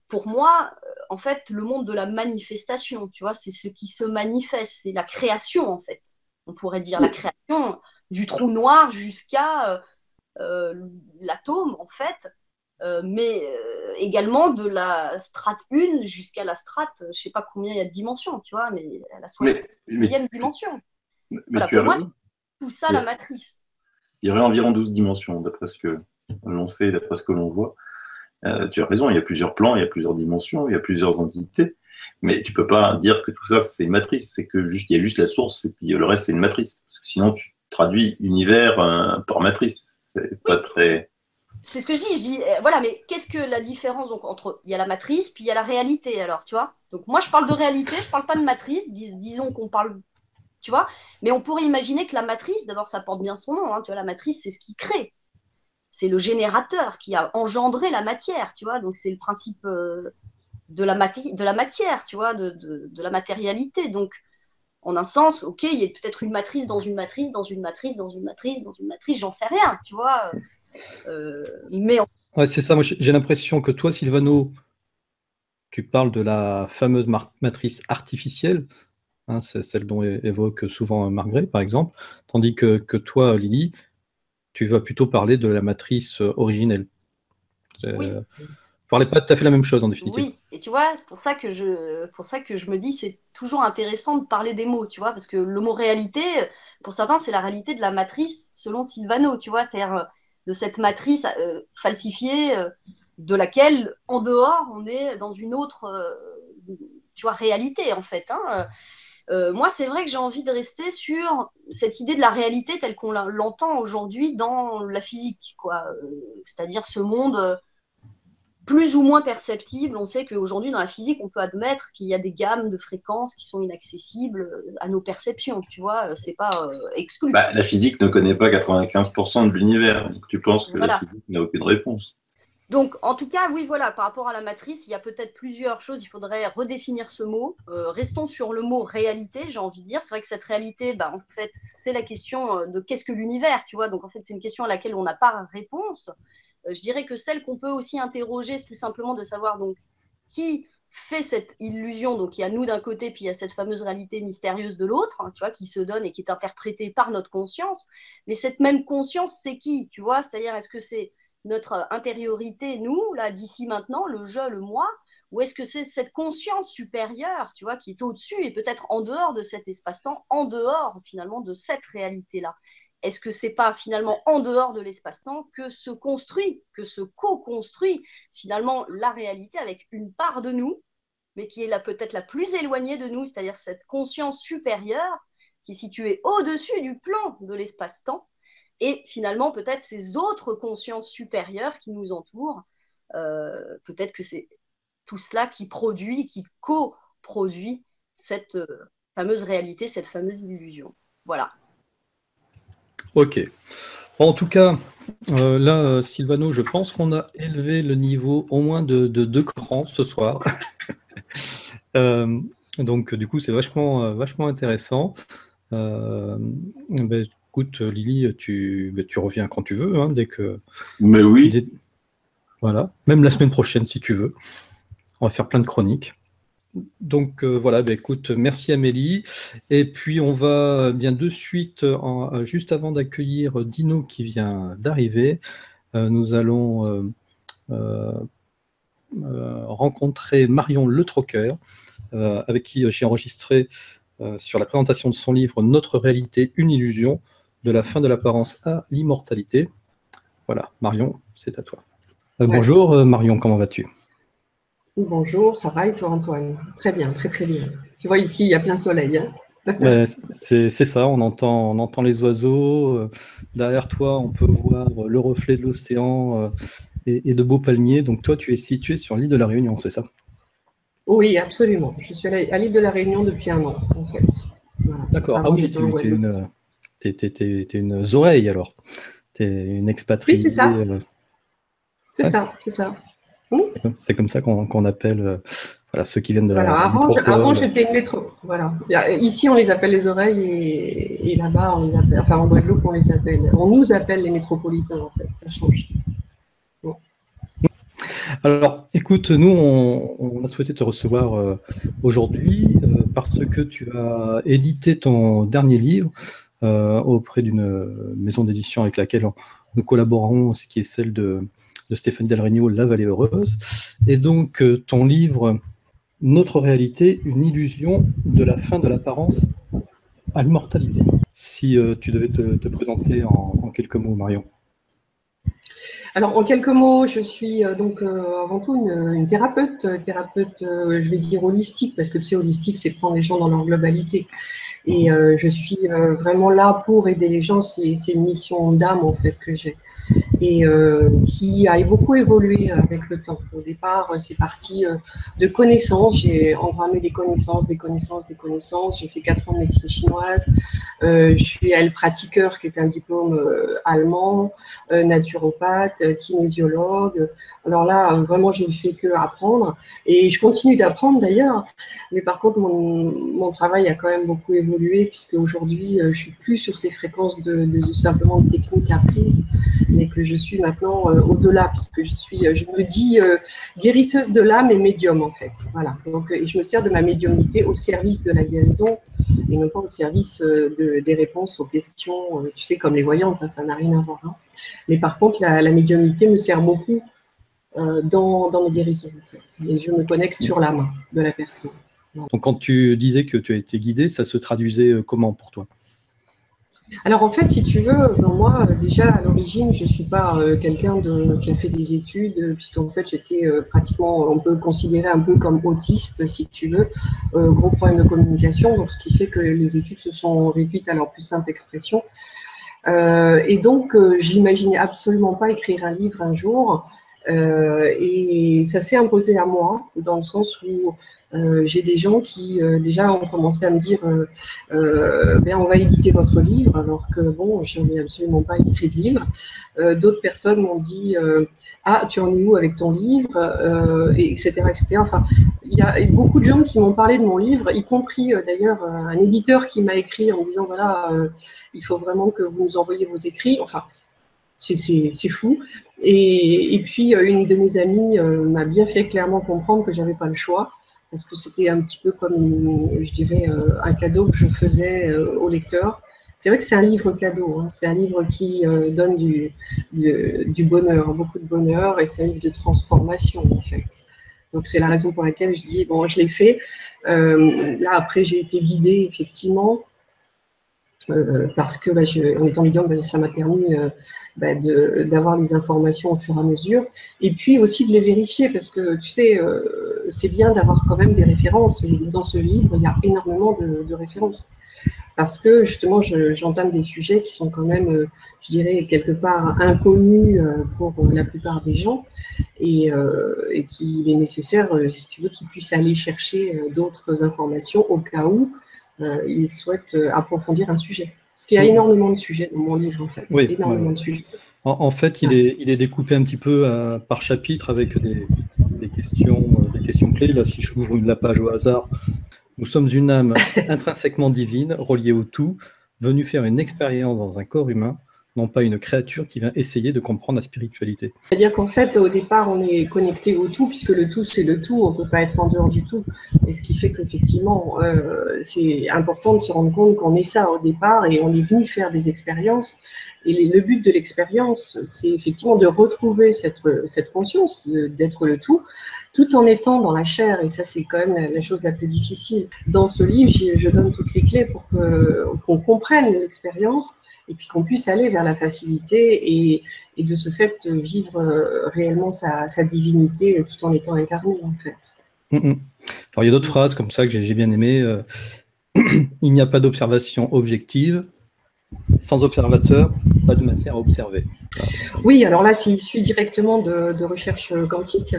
pour moi, en fait, le monde de la manifestation, tu vois, c'est ce qui se manifeste, c'est la création, en fait. On pourrait dire la création du trou noir jusqu'à l'atome, en fait. Mais également de la strate 1 jusqu'à la strate, je ne sais pas combien il y a de dimensions, tu vois, mais à la 70e dimension. Mais voilà, tu as pour moi, raison. c'est tout ça la matrice. Il y aurait environ 12 dimensions, d'après ce que l'on sait, d'après ce que l'on voit. Tu as raison, il y a plusieurs plans, il y a plusieurs dimensions, il y a plusieurs entités. Mais tu peux pas dire que tout ça, c'est une matrice. C'est que il y a juste la source et puis le reste, c'est une matrice. Parce que sinon, tu traduis univers par matrice. C'est pas très... C'est ce que je dis, voilà, mais qu'est-ce que la différence donc, entre, il y a la matrice, puis il y a la réalité, alors, tu vois. Donc moi, je parle de réalité, je parle pas de matrice, disons qu'on parle, tu vois, mais on pourrait imaginer que la matrice, d'abord, ça porte bien son nom, hein, tu vois, la matrice, c'est ce qui crée. C'est le générateur qui a engendré la matière, tu vois, donc c'est le principe de la matière, tu vois, de la matérialité. Donc, en un sens, ok, il y a peut-être une matrice dans une matrice, dans une matrice, dans une matrice, dans une matrice, j'en sais rien, tu vois. Mais ouais, c'est ça, moi j'ai l'impression que toi, Sylvano, tu parles de la fameuse matrice artificielle, hein, c'est celle dont évoque souvent Margaret, par exemple, tandis que toi, Lily, tu vas plutôt parler de la matrice originelle. oui. parlait pas tout à fait la même chose en définitive. Oui, et tu vois, c'est pour ça que je me dis c'est toujours intéressant de parler des mots, tu vois, parce que le mot réalité, pour certains, c'est la réalité de la matrice selon Silvano, tu vois, c'est-à-dire de cette matrice falsifiée de laquelle, en dehors, on est dans une autre, tu vois, réalité en fait. Hein. Moi, c'est vrai que j'ai envie de rester sur cette idée de la réalité telle qu'on l'entend aujourd'hui dans la physique, quoi. C'est-à-dire ce monde plus ou moins perceptible. On sait qu'aujourd'hui, dans la physique, on peut admettre qu'il y a des gammes de fréquences qui sont inaccessibles à nos perceptions, tu vois, c'est pas exclu. Bah, la physique ne connaît pas 95% de l'univers, donc tu penses que la physique n'a aucune réponse. Donc, en tout cas, oui, voilà, par rapport à la matrice, il y a peut-être plusieurs choses. Il faudrait redéfinir ce mot. Restons sur le mot réalité, j'ai envie de dire. C'est vrai que cette réalité, bah, en fait, c'est la question de qu'est-ce que l'univers, tu vois. Donc, en fait, c'est une question à laquelle on n'a pas réponse. Je dirais que celle qu'on peut aussi interroger, c'est tout simplement de savoir donc qui fait cette illusion. Donc, il y a nous d'un côté, puis il y a cette fameuse réalité mystérieuse de l'autre, hein, tu vois, qui se donne et qui est interprétée par notre conscience. Mais cette même conscience, c'est qui, tu vois? C'est-à-dire, est-ce que c'est notre intériorité, nous, là, d'ici maintenant, le je, le moi, ou est-ce que c'est cette conscience supérieure, tu vois, qui est au-dessus et peut-être en dehors de cet espace-temps, en dehors finalement de cette réalité-là? Est-ce que c'est pas finalement en dehors de l'espace-temps que se construit, que se co-construit finalement la réalité avec une part de nous, mais qui est peut-être la plus éloignée de nous, c'est-à-dire cette conscience supérieure qui est située au-dessus du plan de l'espace-temps, et finalement peut-être ces autres consciences supérieures qui nous entourent, peut-être que c'est tout cela qui produit, qui coproduit cette fameuse réalité, cette fameuse illusion. Voilà. Ok. En tout cas, là, Silvano, je pense qu'on a élevé le niveau au moins de 2 crans ce soir. Donc, du coup, c'est vachement intéressant. Ben, écoute, Lily, tu reviens quand tu veux, hein, dès que. Mais oui. Voilà, même la semaine prochaine si tu veux. On va faire plein de chroniques. Donc voilà, ben, écoute, merci Amélie. Et puis on va bien de suite, juste avant d'accueillir Dino qui vient d'arriver, nous allons rencontrer Marion Le Troqueur, avec qui j'ai enregistré sur la présentation de son livre Notre réalité, une illusion, de la fin de l'apparence à l'immortalité. Voilà, Marion, c'est à toi. Ouais. Bonjour Marion, comment vas-tu? Bonjour, ça va et toi Antoine? Très bien, très bien. Tu vois ici, il y a plein soleil. Hein. Ouais, c'est ça, on entend les oiseaux. Derrière toi, on peut voir le reflet de l'océan et de beaux palmiers. Donc toi, tu es situé sur l'île de la Réunion, c'est ça? Oui, absolument. Je suis à l'île de la Réunion depuis 1 an, en fait. Voilà. D'accord. Ah oui, t'es une oreille alors. T'es une expatriée. Oui, c'est ça. C'est ça. C'est comme ça qu'on appelle voilà, ceux qui viennent de la métropole. Avant, j'étais une métro. Voilà. Ici, on les appelle les oreilles et là-bas, on les appelle. Enfin, en Guadeloupe, on nous appelle les métropolitains, en fait. Ça change. Bon. Alors, écoute, nous, on a souhaité te recevoir aujourd'hui parce que tu as édité ton dernier livre auprès d'une maison d'édition avec laquelle nous collaborons, ce qui est celle de Stéphanie Del Regno, La Vallée Heureuse. Et donc, ton livre, Notre réalité, une illusion de la fin de l'apparence à l'immortalité. Si tu devais te présenter en quelques mots, Marion. Alors, en quelques mots, je suis donc avant tout une thérapeute, je vais dire holistique, parce que tu sais, holistique, c'est prendre les gens dans leur globalité. Et je suis vraiment là pour aider les gens, c'est une mission d'âme en fait que j'ai. Et qui a beaucoup évolué avec le temps. Au départ, c'est parti de connaissances. J'ai engrammé des connaissances. J'ai fait 4 ans de médecine chinoise. Je suis pratiqueur, qui est un diplôme allemand, naturopathe, kinésiologue. Alors là, vraiment, j'ai fait que apprendre. Et je continue d'apprendre d'ailleurs. Mais par contre, mon travail a quand même beaucoup évolué, puisque aujourd'hui, je suis plus sur ces fréquences de simplement de techniques apprises, mais que je suis maintenant au-delà, puisque je me dis guérisseuse de l'âme et médium en fait. Voilà. Donc, et je me sers de ma médiumnité au service de la guérison et non pas au service des réponses aux questions, tu sais, comme les voyantes, hein, ça n'a rien à voir. Hein. Mais par contre, la médiumnité me sert beaucoup dans les guérisons, en fait. Et je me connecte sur la main de la personne. Voilà. Donc, quand tu disais que tu as été guidée, ça se traduisait comment pour toi? Alors en fait, si tu veux, moi déjà à l'origine, je ne suis pas quelqu'un qui a fait des études, puisqu'en fait j'étais pratiquement, on peut le considérer un peu comme autiste, si tu veux, gros problème de communication, donc ce qui fait que les études se sont réduites à leur plus simple expression. Et donc j'imaginais absolument pas écrire un livre un jour, et ça s'est imposé à moi, dans le sens où j'ai des gens qui déjà ont commencé à me dire ben, on va éditer votre livre, alors que bon, je n'ai absolument pas écrit de livre. D'autres personnes m'ont dit ah, tu en es où avec ton livre, etc., etc. Enfin, il y a beaucoup de gens qui m'ont parlé de mon livre, y compris d'ailleurs un éditeur qui m'a écrit en me disant voilà, il faut vraiment que vous nous envoyiez vos écrits. Enfin, c'est fou. Et puis, une de mes amies m'a bien fait clairement comprendre que j'avais pas le choix, parce que c'était un petit peu comme, je dirais, un cadeau que je faisais au lecteur. C'est vrai que c'est un livre cadeau, hein. C'est un livre qui donne du bonheur, beaucoup de bonheur, et c'est un livre de transformation, en fait. Donc, c'est la raison pour laquelle je dis, bon, je l'ai fait. Là, après, j'ai été guidée, effectivement, parce que en étant médium, ça m'a permis d'avoir les informations au fur et à mesure, et puis aussi de les vérifier, parce que tu sais, c'est bien d'avoir quand même des références. Et dans ce livre, il y a énormément de références, parce que justement, j'entame des sujets qui sont quand même, je dirais, quelque part inconnus pour la plupart des gens, et qu'il est nécessaire, si tu veux, qu'ils puissent aller chercher d'autres informations au cas où ils souhaitent approfondir un sujet. Parce qu'il y a énormément de sujets dans mon livre, en fait. Oui, énormément de sujets. En fait, il est découpé un petit peu par chapitre avec des questions clés. Là, si j'ouvre la page au hasard, nous sommes une âme intrinsèquement divine, reliée au tout, venue faire une expérience dans un corps humain, non pas une créature qui vient essayer de comprendre la spiritualité. C'est-à-dire qu'en fait, au départ, on est connecté au tout, puisque le tout, c'est le tout, on ne peut pas être en dehors du tout. Et ce qui fait qu'effectivement, c'est important de se rendre compte qu'on est ça au départ, et on est venu faire des expériences. Et le but de l'expérience, c'est effectivement de retrouver cette conscience d'être le tout en étant dans la chair. Et ça, c'est quand même la chose la plus difficile. Dans ce livre, je donne toutes les clés pour qu'on comprenne l'expérience, et puis qu'on puisse aller vers la facilité et de ce fait vivre réellement sa divinité tout en étant incarné, en fait. Alors, il y a d'autres phrases comme ça que j'ai bien aimées. Il n'y a pas d'observation objective. Sans observateur, pas de matière à observer. Oui, alors là, c'est issu directement de recherche quantique,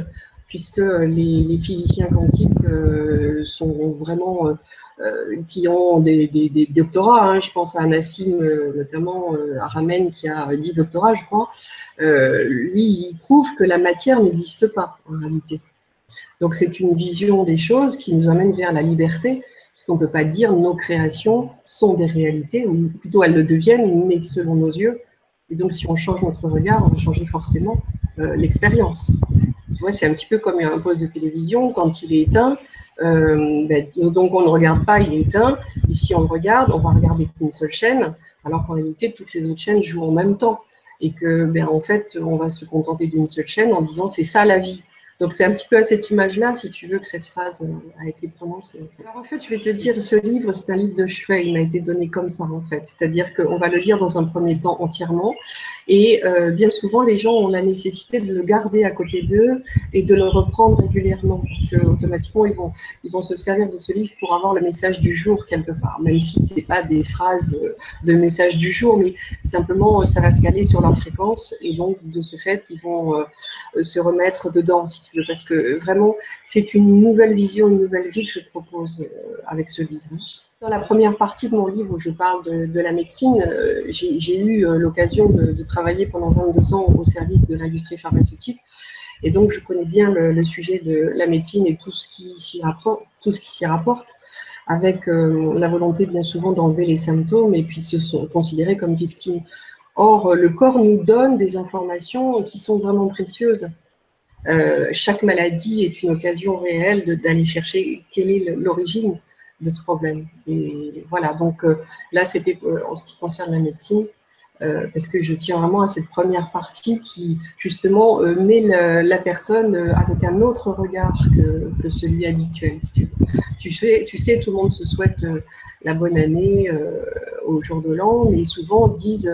puisque les physiciens quantiques sont vraiment... qui ont des doctorats, hein. Je pense à Nassim, notamment Aramen, qui a 10 doctorats, je crois. Lui, il prouve que la matière n'existe pas, en réalité. Donc, c'est une vision des choses qui nous amène vers la liberté, parce qu'on ne peut pas dire nos créations sont des réalités, ou plutôt elles le deviennent, mais selon nos yeux. Et donc, si on change notre regard, on va changer forcément l'expérience. Tu vois, c'est un petit peu comme un poste de télévision, quand il est éteint, donc on ne regarde pas, il est éteint, et si on le regarde, on va regarder qu'une seule chaîne, alors qu'en réalité, toutes les autres chaînes jouent en même temps, et que, en fait, on va se contenter d'une seule chaîne en disant c'est ça la vie. Donc c'est un petit peu à cette image-là, si tu veux, que cette phrase a été prononcée. Alors en fait, je vais te dire, ce livre, c'est un livre de chevet, il m'a été donné comme ça, en fait. C'est-à-dire qu'on va le lire dans un premier temps entièrement, et bien souvent, les gens ont la nécessité de le garder à côté d'eux et de le reprendre régulièrement, parce qu'automatiquement, ils vont se servir de ce livre pour avoir le message du jour quelque part, même si ce n'est pas des phrases de message du jour, mais simplement, ça va se caler sur leur fréquence, et donc, de ce fait, ils vont se remettre dedans, si tu veux, parce que vraiment, c'est une nouvelle vision, une nouvelle vie que je propose avec ce livre. Dans la première partie de mon livre où je parle de la médecine, j'ai eu l'occasion de travailler pendant 22 ans au service de l'industrie pharmaceutique, et donc je connais bien le sujet de la médecine et tout ce qui s'y rapporte, avec la volonté bien souvent d'enlever les symptômes et puis de se considérer comme victime. Or, le corps nous donne des informations qui sont vraiment précieuses. Chaque maladie est une occasion réelle d'aller chercher quelle est l'origine de ce problème. Et voilà, donc là, c'était en ce qui concerne la médecine. parce que je tiens vraiment à cette première partie qui, justement, met la personne avec un autre regard que celui habituel. Si tu sais, tout le monde se souhaite la bonne année au jour de l'an, mais souvent disent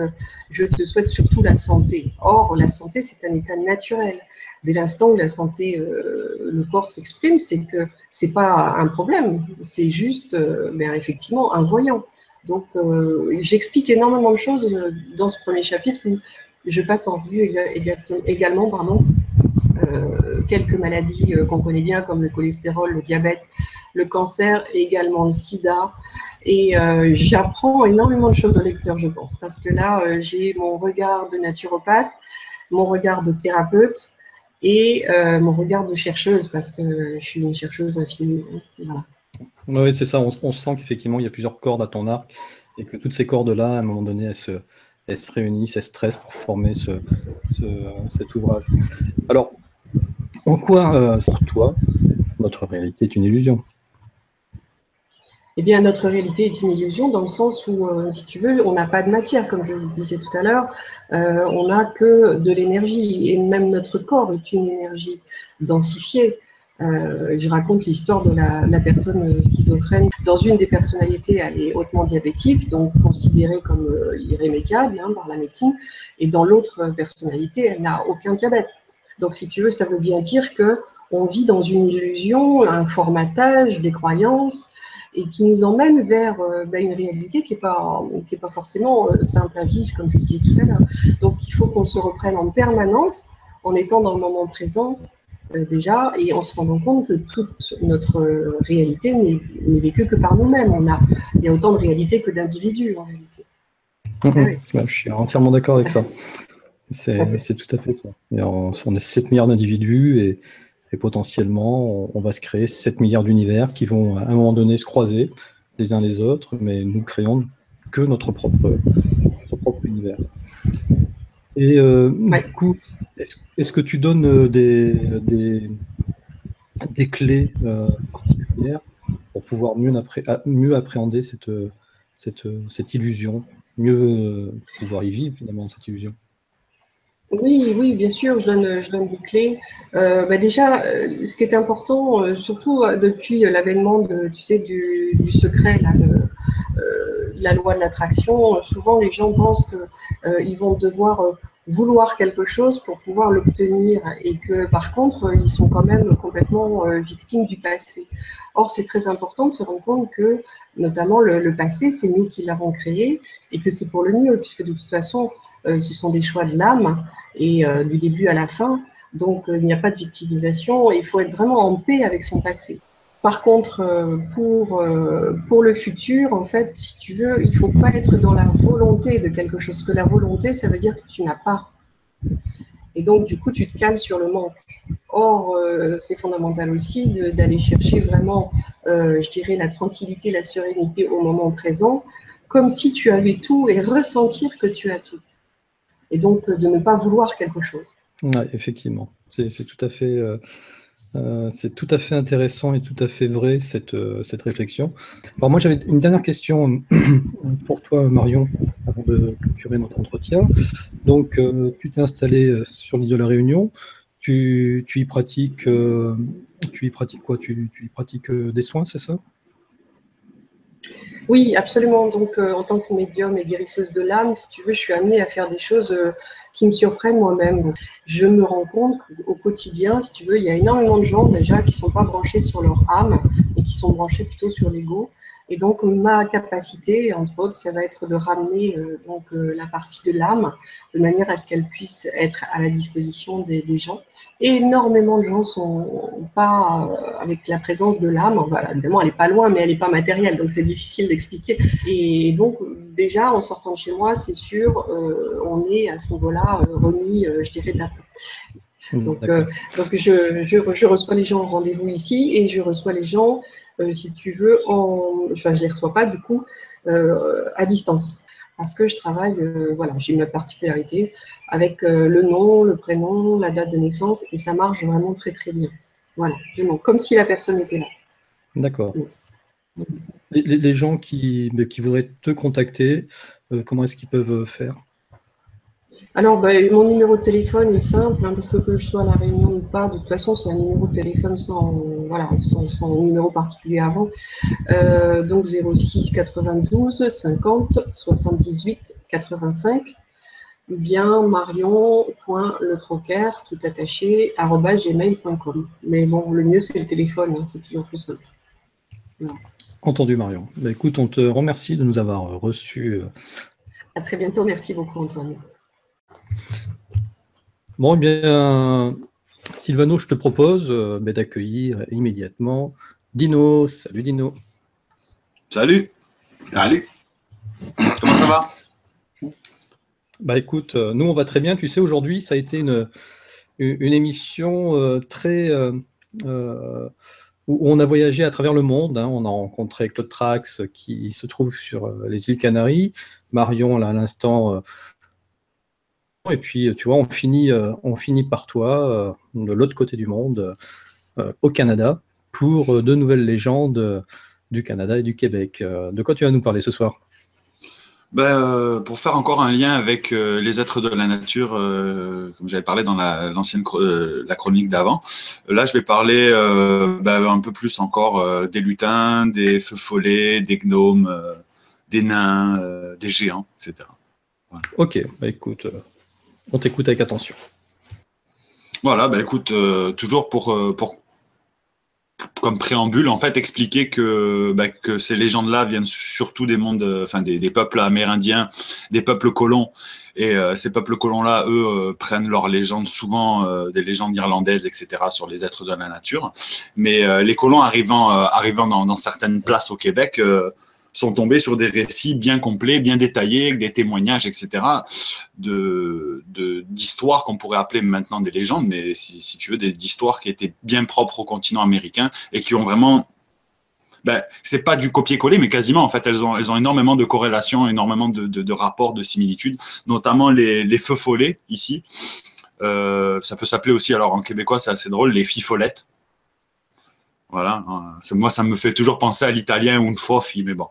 je te souhaite surtout la santé. Or, la santé, c'est un état naturel. Dès l'instant où la santé, le corps s'exprime, c'est que c'est pas un problème, c'est juste, effectivement, un voyant. Donc, j'explique énormément de choses dans ce premier chapitre où je passe en revue également quelques maladies qu'on connaît bien, comme le cholestérol, le diabète, le cancer et également le sida. Et j'apprends énormément de choses au lecteur, je pense, parce que là, j'ai mon regard de naturopathe, mon regard de thérapeute et mon regard de chercheuse, parce que je suis une chercheuse infinie. Voilà. Oui, c'est ça, on sent qu'effectivement, il y a plusieurs cordes à ton arc et que toutes ces cordes-là, à un moment donné, elles se réunissent, elles se stressent pour former cet ouvrage. Alors, en quoi, pour toi, notre réalité est une illusion? Eh bien, notre réalité est une illusion dans le sens où, si tu veux, on n'a pas de matière, comme je le disais tout à l'heure, on n'a que de l'énergie, et même notre corps est une énergie densifiée. Je raconte l'histoire de la personne schizophrène. Dans une des personnalités, elle est hautement diabétique, donc considérée comme irrémédiable par la médecine, et dans l'autre personnalité, elle n'a aucun diabète. Donc, si tu veux, ça veut bien dire qu'on vit dans une illusion, un formatage des croyances, et qui nous emmène vers une réalité qui n'est pas forcément simple à vivre, comme je le disais tout à l'heure. Donc, il faut qu'on se reprenne en permanence, en étant dans le moment présent déjà, et en se rendant compte que toute notre réalité n'est vécue que par nous-mêmes. Il y a autant de réalités que d'individus, en réalité. Oui. Je suis entièrement d'accord avec ça. C'est tout à fait ça. Et on est 7 milliards d'individus et potentiellement, on va se créer 7 milliards d'univers qui vont à un moment donné se croiser les uns les autres, mais nous créons que notre propre univers. Et du coup, est-ce que tu donnes des clés particulières pour pouvoir mieux appréhender cette illusion, mieux pouvoir y vivre finalement cette illusion? Oui, bien sûr, je donne des clés. Déjà, ce qui est important, surtout depuis l'avènement du secret, là, la loi de l'attraction, souvent les gens pensent qu'ils vont devoir vouloir quelque chose pour pouvoir l'obtenir et que par contre, ils sont quand même complètement victimes du passé. Or, c'est très important de se rendre compte que, notamment, le passé, c'est nous qui l'avons créé et que c'est pour le mieux, puisque de toute façon, ce sont des choix de l'âme et du début à la fin. Donc, il n'y a pas de victimisation et il faut être vraiment en paix avec son passé. Par contre, pour le futur, en fait, si tu veux, il ne faut pas être dans la volonté de quelque chose. Que la volonté, ça veut dire que tu n'as pas. Et donc, du coup, tu te cales sur le manque. Or, c'est fondamental aussi d'aller chercher vraiment, je dirais, la tranquillité, la sérénité au moment présent, comme si tu avais tout et ressentir que tu as tout. Et donc, de ne pas vouloir quelque chose. Oui, effectivement. C'est tout à fait intéressant et tout à fait vrai, cette réflexion. Alors moi, j'avais une dernière question pour toi, Marion, avant de clôturer notre entretien. Donc, tu t'es installé sur l'île de la Réunion. Tu y pratiques quoi? Tu y pratiques des soins, c'est ça? Oui, absolument. Donc, en tant que médium et guérisseuse de l'âme, si tu veux, je suis amenée à faire des choses qui me surprennent moi-même. Je me rends compte qu'au quotidien, si tu veux, il y a énormément de gens déjà qui ne sont pas branchés sur leur âme et qui sont branchés plutôt sur l'ego. Et donc, ma capacité, entre autres, ça va être de ramener la partie de l'âme de manière à ce qu'elle puisse être à la disposition des gens. Et énormément de gens sont pas avec la présence de l'âme. Voilà, évidemment, elle n'est pas loin, mais elle n'est pas matérielle, donc c'est difficile d'expliquer. Et donc, déjà, en sortant de chez moi, c'est sûr, on est à ce niveau-là remis, je dirais, d'aplomb. Donc je reçois les gens en rendez-vous ici et je reçois les gens, si tu veux, je les reçois pas du coup à distance. Parce que je travaille, j'ai une particularité avec le nom, le prénom, la date de naissance et ça marche vraiment très très bien. Voilà, vraiment, comme si la personne était là. D'accord. Les gens qui voudraient te contacter, comment est-ce qu'ils peuvent faire? Alors, mon numéro de téléphone est simple, hein, parce que je sois à La Réunion ou pas, de toute façon, c'est un numéro de téléphone sans numéro particulier avant. Donc 06 92 50 78 85, ou bien marion.letroquer, tout attaché, @gmail.com. Mais bon, le mieux, c'est le téléphone, hein, c'est toujours plus simple. Voilà. Entendu, Marion. Bah, écoute, on te remercie de nous avoir reçus. À très bientôt. Merci beaucoup, Antoine. Bon, eh bien, Sylvano, je te propose d'accueillir immédiatement Dino. Salut, Dino. Salut. Salut. Comment ça va? Bah écoute, nous on va très bien. Tu sais, aujourd'hui, ça a été une émission très où on a voyagé à travers le monde, hein. On a rencontré Claude Trax qui se trouve sur les îles Canaries, Marion là à l'instant, et puis tu vois, on finit par toi de l'autre côté du monde, au Canada, pour de nouvelles légendes du Canada et du Québec. De quoi tu vas nous parler ce soir? Pour faire encore un lien avec les êtres de la nature, comme j'avais parlé dans la chronique d'avant, là je vais parler un peu plus encore des lutins, des feux follets, des gnomes, des nains, des géants, etc. Voilà. Ok, bah écoute, on t'écoute avec attention. Voilà, bah écoute, toujours pour comme préambule, en fait, expliquer que ces légendes-là viennent surtout des mondes, des peuples amérindiens, des peuples colons. Et ces peuples colons-là, eux, prennent leurs légendes, souvent des légendes irlandaises, etc., sur les êtres de la nature. Mais les colons arrivant dans certaines places au Québec, sont tombés sur des récits bien complets, bien détaillés, avec des témoignages, etc., d'histoires qu'on pourrait appeler maintenant des légendes, mais si tu veux, d'histoires qui étaient bien propres au continent américain et qui ont vraiment... c'est pas du copier-coller, mais quasiment, en fait, elles ont énormément de corrélations, énormément de rapports, de similitudes, notamment les feux follets, ici. Ça peut s'appeler aussi, alors en québécois, c'est assez drôle, les fifolettes. Voilà, moi ça me fait toujours penser à l'italien un fofi, mais bon,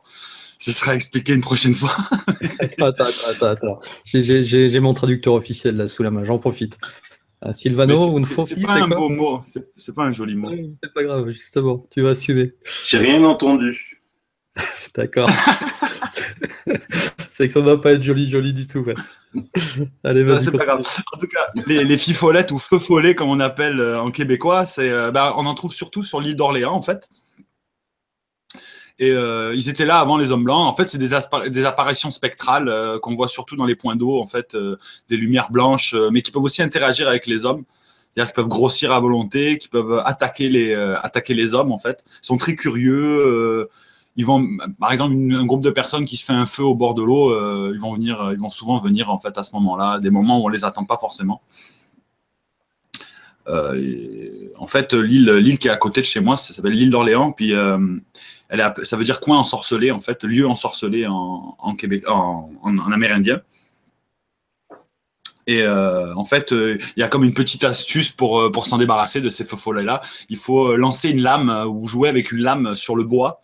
ce sera expliqué une prochaine fois. Attends. J'ai mon traducteur officiel là sous la main, j'en profite. Sylvano, un fofi, c'est pas un beau mot, c'est pas un joli mot. C'est pas grave, justement, tu vas assumer. J'ai rien entendu. D'accord. C'est que ça ne va pas être joli du tout. Ouais. Allez, vas-y. C'est pas grave. En tout cas, les fifolettes ou feux follets, comme on appelle en québécois, on en trouve surtout sur l'île d'Orléans, en fait. Et ils étaient là avant les hommes blancs. En fait, c'est des apparitions spectrales qu'on voit surtout dans les points d'eau, en fait, des lumières blanches, mais qui peuvent aussi interagir avec les hommes. C'est-à-dire qu'ils peuvent grossir à volonté, qu'ils peuvent attaquer les hommes, en fait. Ils sont très curieux. Ils vont, par exemple, un groupe de personnes qui se fait un feu au bord de l'eau, ils vont souvent venir en fait à ce moment-là, des moments où on les attend pas forcément. En fait, l'île qui est à côté de chez moi, ça s'appelle l'île d'Orléans, puis ça veut dire coin ensorcelé, en fait, lieu ensorcelé en Québec, en amérindien. Et en fait, il y a comme une petite astuce pour s'en débarrasser de ces feux follets-là. Il faut lancer une lame ou jouer avec une lame sur le bois.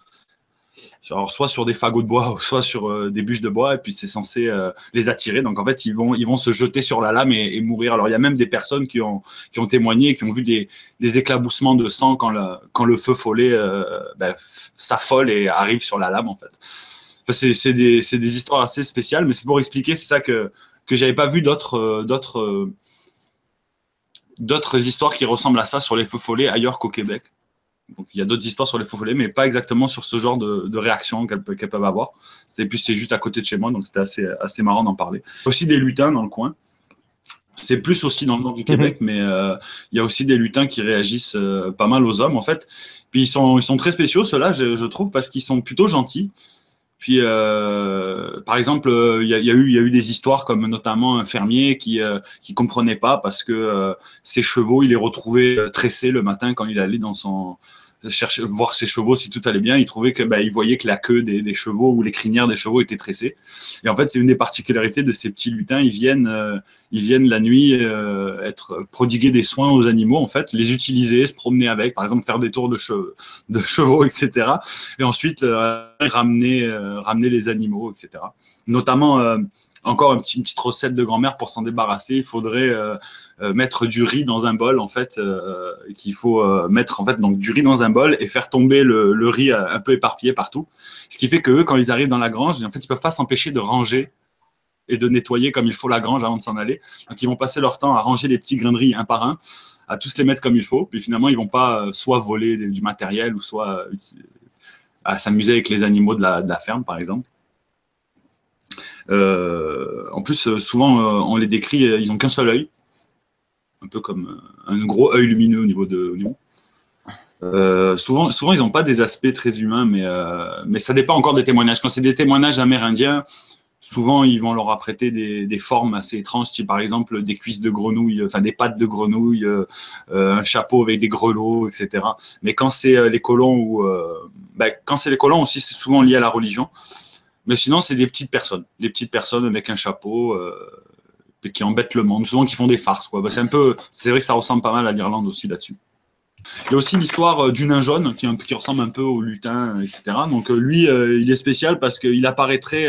Alors, soit sur des fagots de bois, soit sur des bûches de bois, et puis c'est censé les attirer. Donc en fait, ils vont se jeter sur la lame et mourir. Alors il y a même des personnes qui ont témoigné, qui ont vu des éclaboussements de sang quand le feu follet s'affole et arrive sur la lame en fait. Enfin, c'est des histoires assez spéciales, mais c'est pour expliquer, c'est ça que j'avais pas vu d'autres histoires qui ressemblent à ça sur les feux follets ailleurs qu'au Québec. Donc, il y a d'autres histoires sur les feux follets, mais pas exactement sur ce genre de réaction qu'elles peuvent avoir. C'est juste à côté de chez moi, donc c'était assez marrant d'en parler. Il y a aussi des lutins dans le coin. C'est plus aussi dans le nord du Québec, mais il y a aussi des lutins qui réagissent pas mal aux hommes, en fait. Puis ils sont très spéciaux, ceux-là, je trouve, parce qu'ils sont plutôt gentils. Puis, par exemple, il y a eu des histoires comme notamment un fermier qui comprenait pas parce que ses chevaux, il les retrouvait tressés le matin quand il allait chercher voir ses chevaux si tout allait bien. Il trouvait que il voyait que la queue des chevaux ou les crinières des chevaux étaient tressées. Et en fait, c'est une des particularités de ces petits lutins. Ils viennent la nuit prodiguer des soins aux animaux, en fait, les utiliser, se promener avec, par exemple faire des tours de chevaux, etc. Et ensuite ramener les animaux, etc. Notamment encore une petite recette de grand-mère pour s'en débarrasser. Il faudrait mettre du riz dans un bol, en fait, qu'il faut mettre en fait donc du riz dans un bol et faire tomber le riz un peu éparpillé partout. Ce qui fait que eux, quand ils arrivent dans la grange, en fait, ils peuvent pas s'empêcher de ranger et de nettoyer comme il faut la grange avant de s'en aller. Donc ils vont passer leur temps à ranger les petits grains de riz un par un, à tous les mettre comme il faut. Puis finalement, ils vont pas soit voler du matériel ou soit à s'amuser avec les animaux de la ferme, par exemple. En plus, souvent, on les décrit, ils n'ont qu'un seul œil, un peu comme un gros œil lumineux au niveau de nous. Souvent, ils n'ont pas des aspects très humains, mais ça dépend encore des témoignages. Quand c'est des témoignages amérindiens, souvent, ils vont leur apprêter des formes assez étranges, type par exemple des cuisses de grenouille, enfin des pattes de grenouille, un chapeau avec des grelots, etc. Mais quand c'est les colons quand c'est les colons aussi, c'est souvent lié à la religion. Mais sinon, c'est des petites personnes avec un chapeau qui embêtent le monde, souvent qui font des farces, quoi. C'est vrai que ça ressemble pas mal à l'Irlande aussi là-dessus. Il y a aussi l'histoire du nain jaune qui ressemble un peu au lutin, etc. Donc lui, il est spécial parce qu'il apparaîtrait.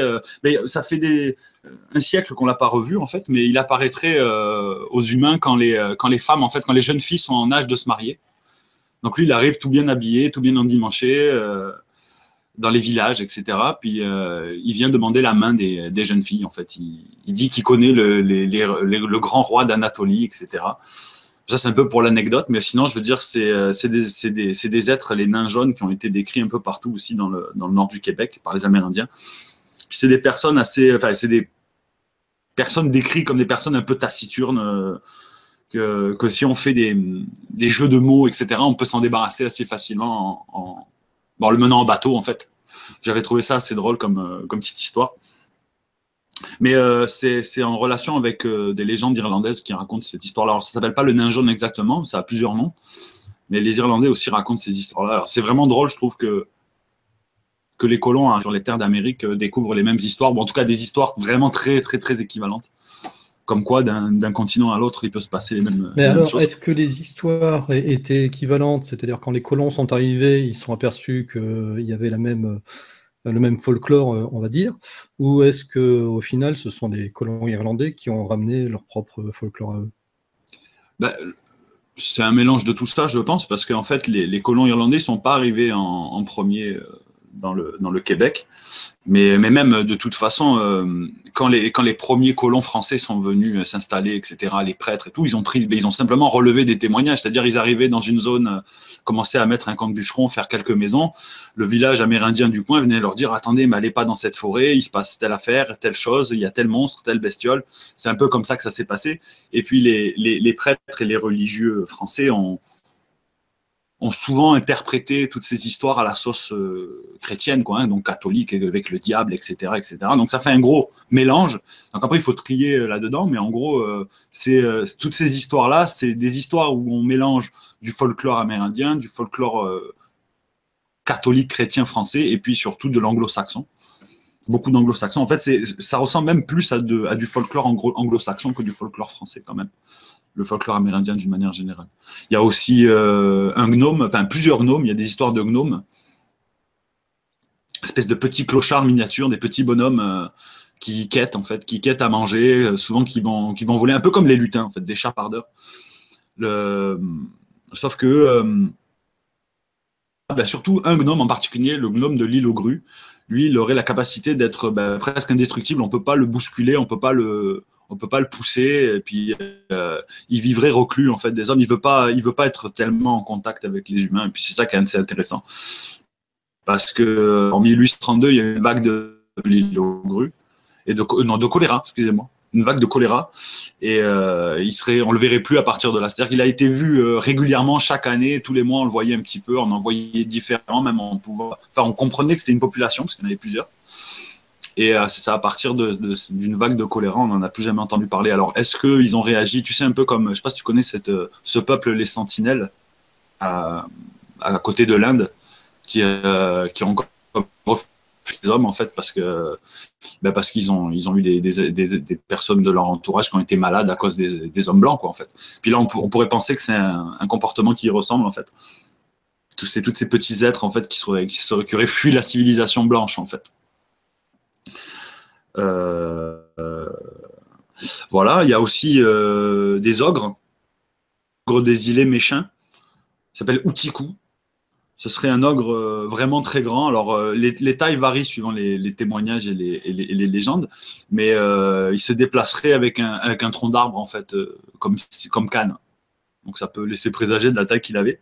Ça fait un siècle qu'on l'a pas revu en fait, mais il apparaîtrait aux humains quand les femmes, en fait, quand les jeunes filles sont en âge de se marier. Donc lui, il arrive tout bien habillé, tout bien endimanché. Dans les villages, etc. Puis il vient demander la main des jeunes filles, en fait. Il dit qu'il connaît le grand roi d'Anatolie, etc. Ça, c'est un peu pour l'anecdote, mais sinon, je veux dire, c'est des êtres, les nains jaunes, qui ont été décrits un peu partout aussi dans le nord du Québec par les Amérindiens. Puis c'est des personnes c'est des personnes décrites comme des personnes un peu taciturnes, que si on fait des jeux de mots, etc., on peut s'en débarrasser assez facilement en le menant en bateau, en fait. J'avais trouvé ça assez drôle comme petite histoire. Mais c'est en relation avec des légendes irlandaises qui racontent cette histoire-là. Alors, ça s'appelle pas le nain jaune exactement, ça a plusieurs noms. Mais les Irlandais aussi racontent ces histoires-là. Alors, c'est vraiment drôle, je trouve, que les colons sur les terres d'Amérique découvrent les mêmes histoires, ou en tout cas des histoires vraiment très, très, très équivalentes. Comme quoi, d'un continent à l'autre, il peut se passer les mêmes choses. Mais alors, est-ce que les histoires étaient équivalentes? C'est-à-dire, quand les colons sont arrivés, ils se sont aperçus qu'il y avait le même folklore, on va dire, ou est-ce qu'au final, ce sont les colons irlandais qui ont ramené leur propre folklore à eux? C'est un mélange de tout ça, je pense, parce qu'en fait, les colons irlandais ne sont pas arrivés en premier dans le Québec. Mais même de toute façon, quand les premiers colons français sont venus s'installer, etc., les prêtres et tout, ils ont simplement relevé des témoignages. C'est-à-dire, ils arrivaient dans une zone, commençaient à mettre un camp de bûcherons, faire quelques maisons. Le village amérindien du coin venait leur dire: attendez, mais allez pas dans cette forêt, il se passe telle affaire, telle chose, il y a tel monstre, telle bestiole. C'est un peu comme ça que ça s'est passé. Et puis les prêtres et les religieux français ont souvent interprété toutes ces histoires à la sauce chrétienne, quoi, hein, donc catholique, avec le diable, etc., etc. Donc ça fait un gros mélange. Donc après, il faut trier là-dedans, mais en gros, toutes ces histoires-là, c'est des histoires où on mélange du folklore amérindien, du folklore catholique, chrétien, français, et puis surtout de l'anglo-saxon. Beaucoup d'anglo-saxons. En fait, ça ressemble même plus à du folklore anglo-saxon que du folklore français, quand même. Le folklore amérindien d'une manière générale. Il y a aussi un gnome, enfin plusieurs gnomes, il y a des histoires de gnomes, espèces de petits clochards miniatures, des petits bonhommes qui quêtent à manger, souvent qui vont voler, un peu comme les lutins, en fait, des chapardeurs. Sauf que surtout un gnome en particulier, le gnome de l'île aux grues, lui, il aurait la capacité d'être presque indestructible, on ne peut pas le bousculer, on ne peut pas le pousser, et puis il vivrait reclus en fait des hommes. Il veut pas être tellement en contact avec les humains. Et puis c'est ça qui est assez intéressant, parce que en 1832, il y a eu une vague de l'île aux grues et de choléra, excusez-moi, une vague de choléra, et on le verrait plus à partir de là. C'est-à-dire qu'il a été vu régulièrement chaque année, tous les mois, on le voyait un petit peu, on en voyait différents, même on comprenait que c'était une population parce qu'il y en avait plusieurs. Et c'est ça, à partir d'une vague de choléra, on n'en a plus jamais entendu parler. Alors, est-ce qu'ils ont réagi? Tu sais, un peu comme, je ne sais pas si tu connais ce peuple, les Sentinelles, à côté de l'Inde, qui ont refusé les hommes, en fait, parce qu'ils ont eu des personnes de leur entourage qui ont été malades à cause des hommes blancs, quoi, en fait. Puis là, on pourrait penser que c'est un comportement qui y ressemble, en fait. Tous ces petits êtres, en fait, qui auraient fui la civilisation blanche, en fait. Voilà, il y a aussi des ogres des îlets Méchins, il s'appelle Outikou. Ce serait un ogre vraiment très grand. Alors, les tailles varient suivant les témoignages et les légendes, mais il se déplacerait avec un tronc d'arbre, en fait, comme Cannes. Donc, ça peut laisser présager de la taille qu'il avait.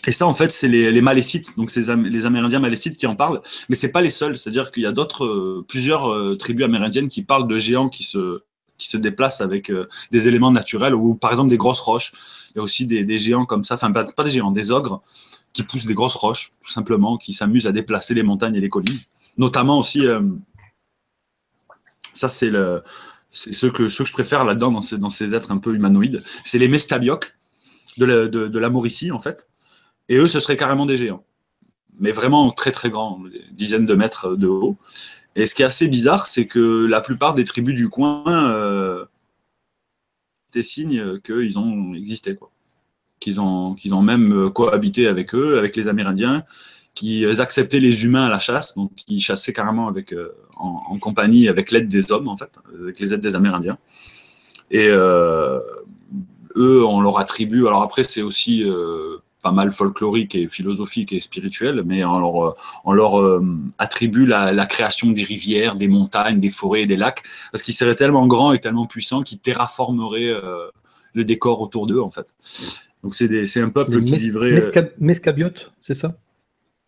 Et ça, en fait, c'est les Malécites, donc c'est les Amérindiens Malécites qui en parlent, mais c'est pas les seuls. C'est-à-dire qu'il y a plusieurs tribus amérindiennes qui parlent de géants qui se déplacent avec des éléments naturels, ou par exemple des grosses roches. Il y a aussi des géants comme ça, enfin pas des géants, des ogres qui poussent des grosses roches, tout simplement, qui s'amusent à déplacer les montagnes et les collines. Notamment aussi, ça c'est ceux que je préfère là-dedans, dans ces êtres un peu humanoïdes, c'est les Mestabiocs de la Mauricie, en fait. Et eux, ce seraient carrément des géants. Mais vraiment très très grands, des dizaines de mètres de haut. Et ce qui est assez bizarre, c'est que la plupart des tribus du coin des signes qu'ils ont existé, quoi. Qu'ils ont même cohabité avec eux, avec les Amérindiens, qu'ils acceptaient les humains à la chasse, donc ils chassaient carrément en compagnie, avec l'aide des hommes, en fait, avec les aides des Amérindiens. Et eux, on leur attribue, alors après c'est aussi pas mal folklorique et philosophique et spirituel, mais on leur attribue la création des rivières, des montagnes, des forêts et des lacs, parce qu'ils seraient tellement grands et tellement puissants qu'ils terraformeraient le décor autour d'eux, en fait. Donc c'est un peuple qui vivrait... Mescabiote, c'est ça?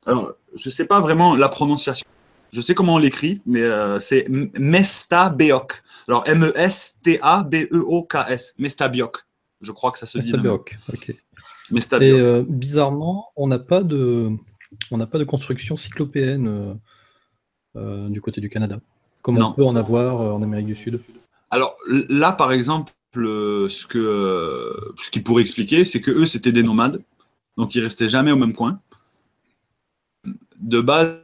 Alors, je ne sais pas vraiment la prononciation. Je sais comment on l'écrit, mais c'est Mestabioc. Alors, Mestabioc. Mestabioc. Je crois que ça se dit. Mestabioc, ok. Mestabioc. Et bizarrement, on n'a pas de construction cyclopéenne du côté du Canada, comme on peut en avoir en Amérique du Sud. Alors là, par exemple, ce qui pourrait expliquer, c'est que eux, c'était des nomades, donc ils restaient jamais au même coin. De base,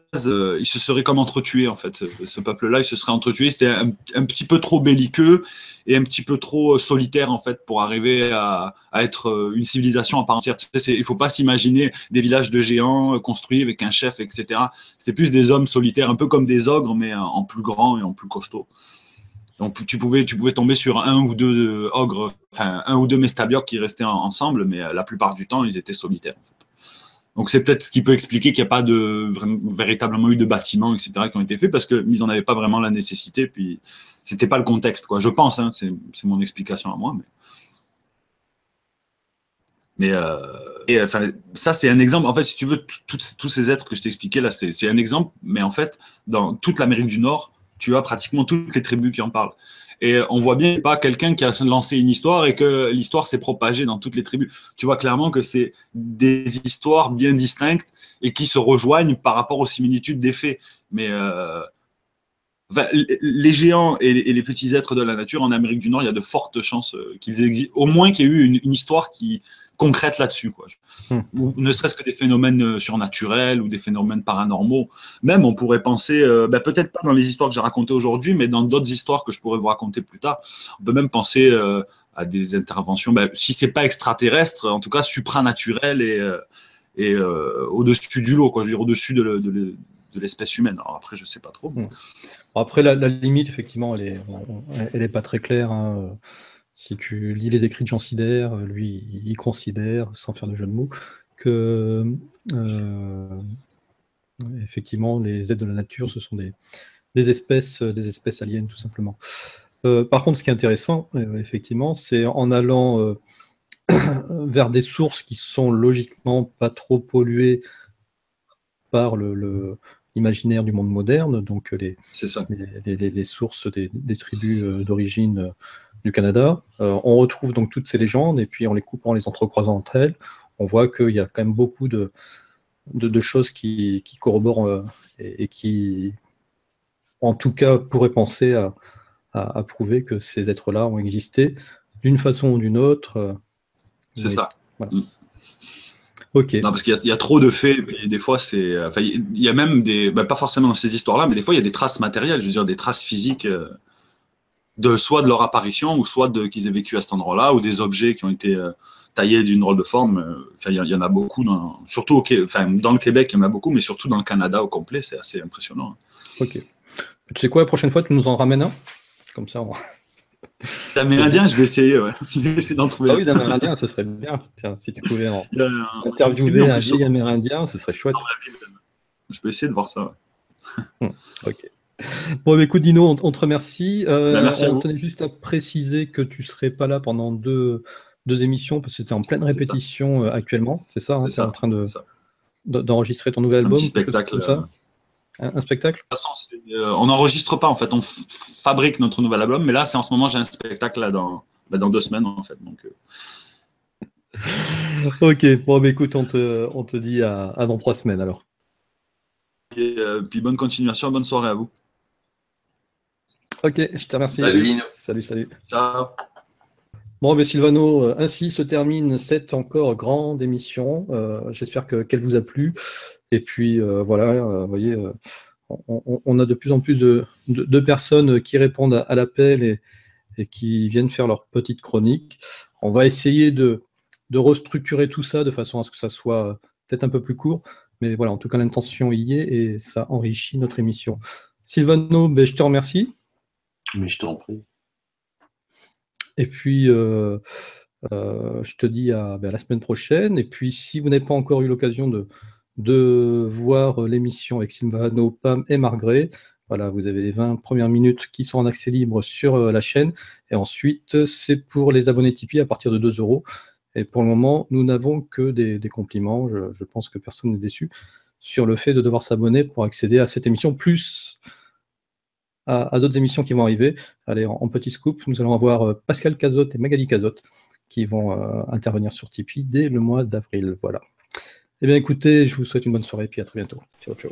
ils se seraient comme entretués, en fait. Ce peuple-là, il se serait entretué. C'était un petit peu trop belliqueux et un petit peu trop solitaire, en fait, pour arriver à être une civilisation à part entière. Il ne faut pas s'imaginer des villages de géants construits avec un chef, etc. C'est plus des hommes solitaires, un peu comme des ogres, mais en plus grand et en plus costaud. Donc tu pouvais tomber sur un ou deux ogres, enfin un ou deux Mestabiocs qui restaient ensemble, mais la plupart du temps, ils étaient solitaires, en fait. Donc c'est peut-être ce qui peut expliquer qu'il n'y a pas véritablement eu de bâtiments, etc., qui ont été faits, parce qu'ils n'en avaient pas vraiment la nécessité, puis c'était pas le contexte, quoi. Je pense, hein, c'est mon explication à moi. Enfin, ça, c'est un exemple. En fait, si tu veux, tous ces êtres que je t'ai expliqués, là, c'est un exemple, mais en fait, dans toute l'Amérique du Nord, tu as pratiquement toutes les tribus qui en parlent. Et on voit bien pas quelqu'un qui a lancé une histoire et que l'histoire s'est propagée dans toutes les tribus. Tu vois clairement que c'est des histoires bien distinctes et qui se rejoignent par rapport aux similitudes des faits. Mais enfin, les géants et les petits êtres de la nature en Amérique du Nord, il y a de fortes chances qu'ils existent. Au moins qu'il y ait eu une histoire concrète là-dessus, quoi. Ou ne serait-ce que des phénomènes surnaturels ou des phénomènes paranormaux. Même, on pourrait penser, peut-être pas dans les histoires que j'ai racontées aujourd'hui, mais dans d'autres histoires que je pourrais vous raconter plus tard. On peut même penser à des interventions, si c'est pas extraterrestre, en tout cas supranaturelles et au-dessus du lot, quoi. Je veux dire, au-dessus de l'espèce humaine. Alors après, je sais pas trop. Après, la limite, effectivement, elle est pas très claire, hein. Si tu lis les écrits de Jean Sider, lui, il considère, sans faire de jeu de mots, que effectivement, les êtres de la nature, ce sont des espèces aliens, tout simplement. Par contre, ce qui est intéressant, effectivement, c'est en allant vers des sources qui sont logiquement pas trop polluées par l'imaginaire du monde moderne, donc les sources des tribus d'origine du Canada. On retrouve donc toutes ces légendes, et puis en les coupant, les entrecroisant entre elles, on voit qu'il y a quand même beaucoup de choses qui corroborent et qui, en tout cas, pourraient penser à prouver que ces êtres-là ont existé d'une façon ou d'une autre. C'est ça. Voilà. Ok. Non, parce qu'il y a trop de faits, et des fois, enfin, il y a même pas forcément dans ces histoires-là, mais des fois, il y a des traces matérielles, je veux dire, des traces physiques, soit de leur apparition, ou soit qu'ils aient vécu à cet endroit-là, ou des objets qui ont été taillés d'une drôle de forme. Enfin, il y en a beaucoup, surtout dans le Québec, il y en a beaucoup, mais surtout dans le Canada au complet, c'est assez impressionnant. Ok. Tu sais quoi, la prochaine fois, tu nous en ramènes un? Comme ça, L'Amérindien, je vais essayer, ouais. Je vais essayer d'en trouver. Ah oui, l'Amérindien, ce serait bien. Tiens, si tu pouvais Il y a interviewer un plus, vieil Amérindien, ce serait chouette. dans ma ville. Je vais essayer de voir ça. Ouais. Ok. Bon, écoute, Dino, on te remercie. Merci à on vous. tenait juste à préciser que tu ne serais pas là pendant deux émissions, parce que tu es en pleine répétition actuellement. C'est ça, tu es en train d'enregistrer ton nouvel album. Un petit spectacle. Comme ça. Un spectacle? De toute façon, on n'enregistre pas, en fait. On fabrique notre nouvel album, mais là, c'est en ce moment, j'ai un spectacle là, dans 2 semaines, en fait. Donc, Ok, bon, bah, écoute, on te dit à dans 3 semaines alors. Et puis bonne continuation, bonne soirée à vous. Ok, je te remercie. Salut, Lino. Salut. Ciao. Bon, mais Sylvano, ainsi se termine cette encore grande émission. J'espère qu'elle vous a plu. Et puis voilà, vous voyez, on a de plus en plus de personnes qui répondent à l'appel et qui viennent faire leur petite chronique. On va essayer de restructurer tout ça de façon à ce que ça soit peut-être un peu plus court. Mais voilà, en tout cas, l'intention y est et ça enrichit notre émission. Sylvano, ben, je te remercie. Mais je t'en prie. Et puis, je te dis à la semaine prochaine. Et puis, si vous n'avez pas encore eu l'occasion de voir l'émission avec Sylvano, Pam et Margret, voilà, vous avez les 20 premières minutes qui sont en accès libre sur la chaîne. Et ensuite, c'est pour les abonnés Tipeee à partir de 2 €. Et pour le moment, nous n'avons que des compliments. Je pense que personne n'est déçu sur le fait de devoir s'abonner pour accéder à cette émission, plus à d'autres émissions qui vont arriver. Allez, en petit scoop, nous allons avoir Pascal Cazotte et Magali Cazotte qui vont intervenir sur Tipeee dès le mois d'avril. Voilà. Eh bien, écoutez, je vous souhaite une bonne soirée et puis à très bientôt. Ciao, ciao.